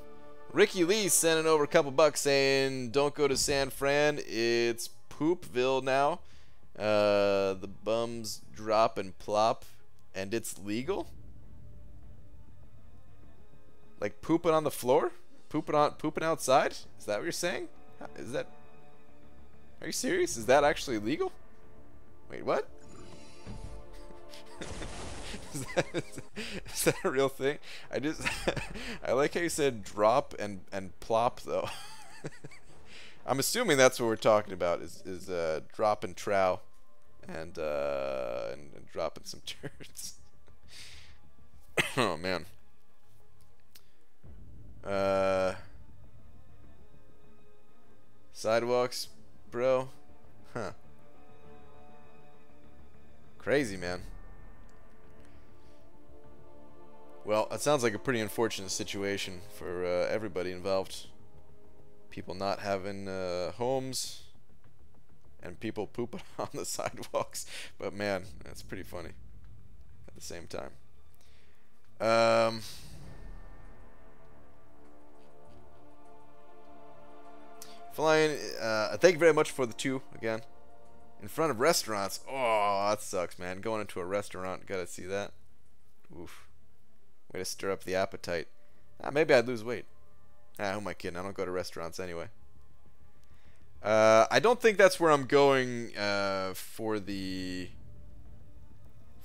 Ricky Lee sending over a couple bucks saying, don't go to San Fran, it's Poopville now. The bums drop and plop, and it's legal? Like pooping on the floor? Pooping outside? Is that what you're saying? Is that... Are you serious? Is that actually legal? Wait, what? Is that a real thing? I like how you said drop and plop though. I'm assuming that's what we're talking about is dropping trow and dropping some turds. Oh man. Sidewalks, bro. Huh. Crazy, man. Well, that sounds like a pretty unfortunate situation for everybody involved. People not having homes, and people pooping on the sidewalks. But man, that's pretty funny at the same time. Flying, thank you very much for the 2 again. In front of restaurants. Oh, that sucks, man. Going into a restaurant, gotta see that. Oof. Way to stir up the appetite. Maybe I'd lose weight. Who am I kidding? I don't go to restaurants anyway. I don't think that's where I'm going for the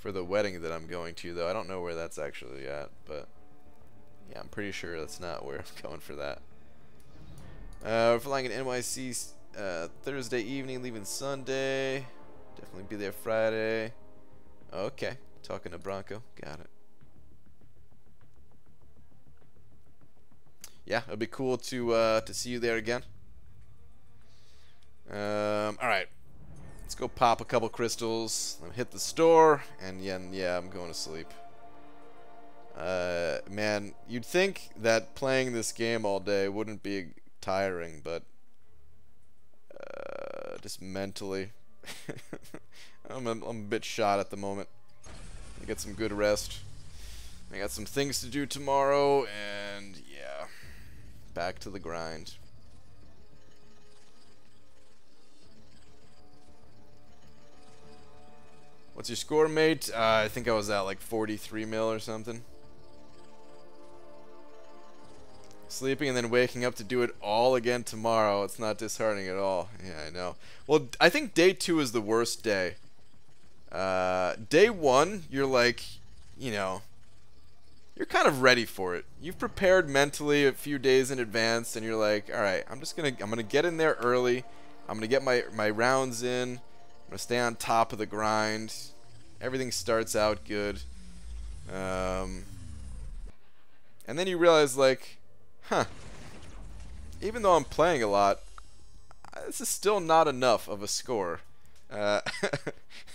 wedding that I'm going to, though. I don't know where that's actually at, but yeah, I'm pretty sure that's not where I'm going for that. We're flying in NYC Thursday evening, leaving Sunday. Definitely be there Friday. Okay, talking to Bronco. Got it. Yeah, it'll be cool to see you there again. All right, let's go pop a couple crystals. Hit the store, and yeah, I'm going to sleep. Man, you'd think that playing this game all day wouldn't be tiring, but just mentally, I'm a bit shot at the moment. I get some good rest. I got some things to do tomorrow, and yeah, back to the grind. What's your score, mate? I think I was at like 43 mil or something. Sleeping and then waking up to do it all again tomorrow. It's not disheartening at all. Yeah, I know. Well, I think day 2 is the worst day. Day 1, you're like, you know, you're kind of ready for it. You've prepared mentally a few days in advance, and you're like, all right, I'm gonna get in there early. I'm gonna get my rounds in. I'm gonna stay on top of the grind. Everything starts out good. And then you realize, like, huh, even though I'm playing a lot, this is still not enough of a score.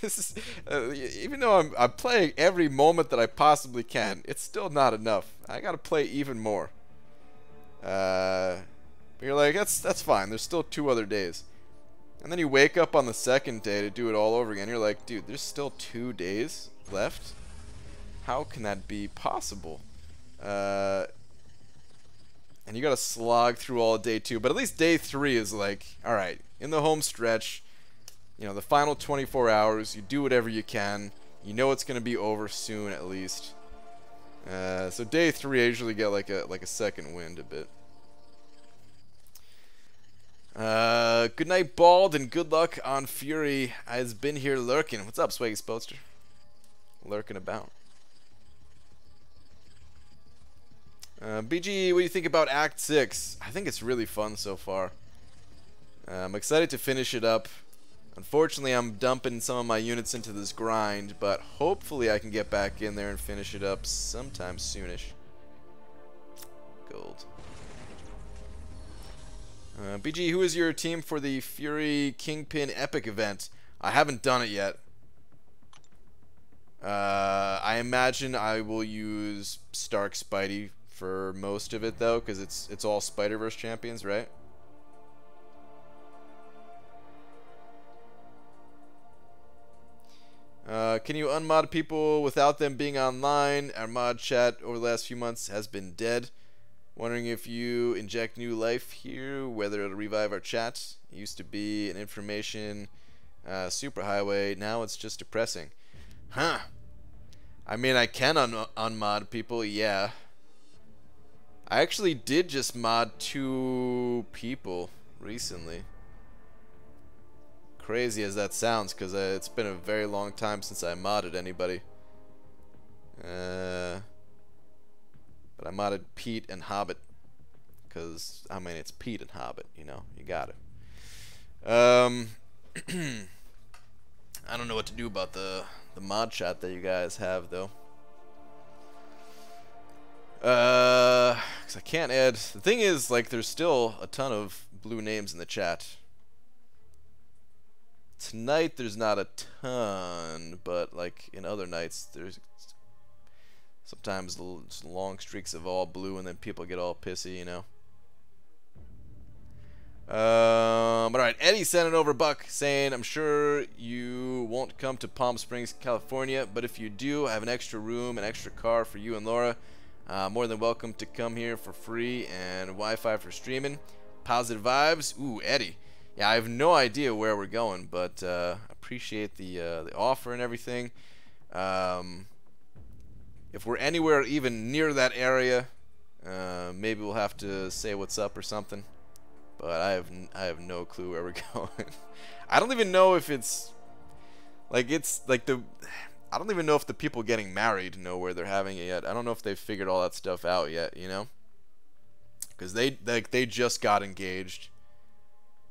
This is, even though I'm playing every moment that I possibly can, it's still not enough. I gotta play even more. But you're like, that's fine. There's still 2 other days. And then you wake up on the 2nd day to do it all over again. You're like, dude, there's still 2 days left? How can that be possible? And you gotta slog through all day 2. But at least day 3 is like, alright, in the home stretch, you know, the final 24 hours, you do whatever you can. You know it's gonna be over soon at least. So day 3 I usually get like a second wind a bit. Good night, Bald, and good luck on Fury. Has been here lurking. What's up, Swaggy Spoadster? Lurking about. BG, what do you think about Act 6? I think it's really fun so far. I'm excited to finish it up. Unfortunately, I'm dumping some of my units into this grind, but hopefully I can get back in there and finish it up sometime soonish. Gold. BG, who is your team for the Fury Kingpin Epic event? I haven't done it yet. I imagine I will use Stark Spidey for most of it, though, because it's all Spider-Verse champions, right? Can you unmod people without them being online? Our mod chat over the last few months has been dead. Wondering if you inject new life here, whether it'll revive our chat. It used to be an information superhighway. Now it's just depressing. Huh. I mean, I can unmod people, yeah. I actually did just mod 2 people recently. Crazy as that sounds, because it's been a very long time since I modded anybody. But I modded Pete and Hobbit, because, I mean, it's Pete and Hobbit, you know, you got it. I don't know what to do about the mod chat that you guys have though. 'Cause I can't add. The thing is, like, there's still a ton of blue names in the chat. Tonight there's not a ton, but like in other nights there's sometimes long streaks of all blue, and then people get all pissy, you know. But alright, Eddie sent it over Buck saying, I'm sure you won't come to Palm Springs, California, but if you do, I have an extra room, an extra car for you and Laura. More than welcome to come here for free and Wi-Fi for streaming. Positive vibes. Ooh, Eddie. Yeah, I have no idea where we're going, but appreciate the offer and everything. If we're anywhere even near that area, maybe we'll have to say what's up or something. But I have no clue where we're going. I don't even know if it's like I don't even know if the people getting married know where they're having it yet. I don't know if they've figured all that stuff out yet, you know? Because they just got engaged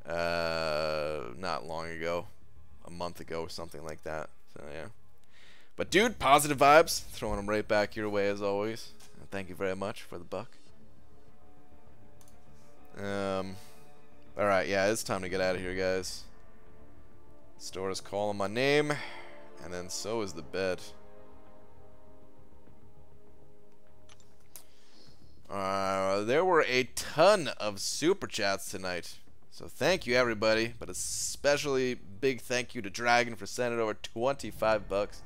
not long ago, a month ago or something like that. So yeah. But dude, positive vibes, throwing them right back your way as always. Thank you very much for the buck. Alright, yeah, it's time to get out of here, guys. Store is calling my name, and then so is the bed. There were a ton of super chats tonight, so thank you everybody, but especially big thank you to Dragon for sending over 25 bucks.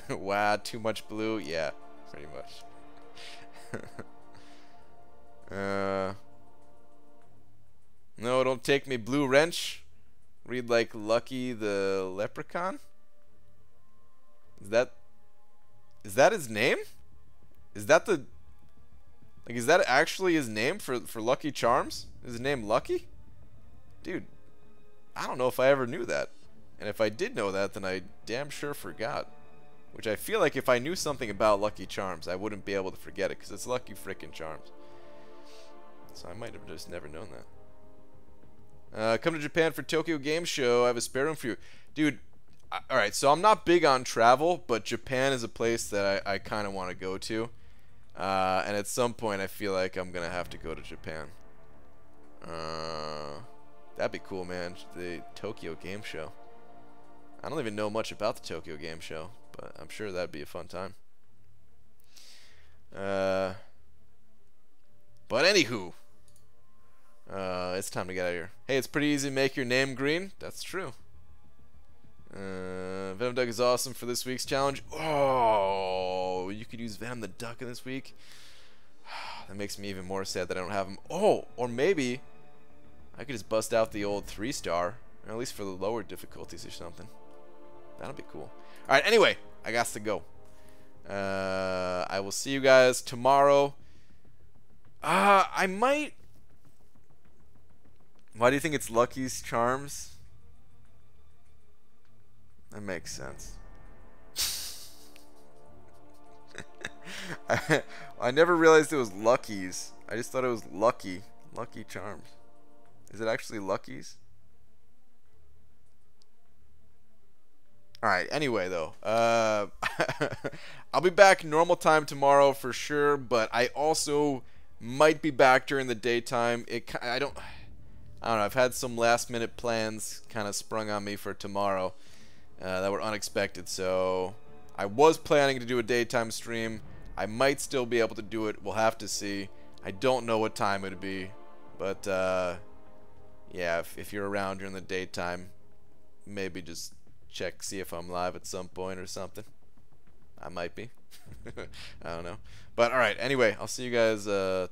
Wow, too much blue? Yeah, pretty much. No, don't take me, Blue Wrench. Read like Lucky the Leprechaun? Is that his name? Is that the is that actually his name for Lucky Charms? Is his name Lucky? Dude, I don't know if I ever knew that. And if I did know that, then I damn sure forgot. Which I feel like if I knew something about Lucky Charms, I wouldn't be able to forget it, because it's Lucky frickin' Charms. So I might have just never known that. Come to Japan for Tokyo Game Show. I have a spare room for you. Dude, alright, so I'm not big on travel, but Japan is a place that I kind of want to go to. And at some point, I feel like I'm going to have to go to Japan. That'd be cool, man. The Tokyo Game Show. I don't even know much about the Tokyo Game Show, but I'm sure that'd be a fun time. But anywho, it's time to get out of here. Hey, it's pretty easy to make your name green. That's true. Venom Duck is awesome for this week's challenge. Oh, you could use Venom the Duck in this week. That makes me even more sad that I don't have him. Oh, or maybe I could just bust out the old 3-star, or at least for the lower difficulties or something. That'll be cool. Alright, anyway, I got to go. I will see you guys tomorrow. I might... Why do you think it's Lucky's Charms? That makes sense. I never realized it was Lucky's. I just thought it was Lucky. Lucky Charms. Is it actually Lucky's? Alright, anyway though. I'll be back normal time tomorrow for sure, but I also might be back during the daytime. I don't know. I've had some last minute plans kind of sprung on me for tomorrow that were unexpected, so I was planning to do a daytime stream. I might still be able to do it. We'll have to see. I don't know what time it would be, but yeah, if you're around during the daytime, maybe just check, see if I'm live at some point or something. I might be. I don't know. But alright, anyway, I'll see you guys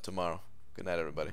tomorrow. Good night, everybody.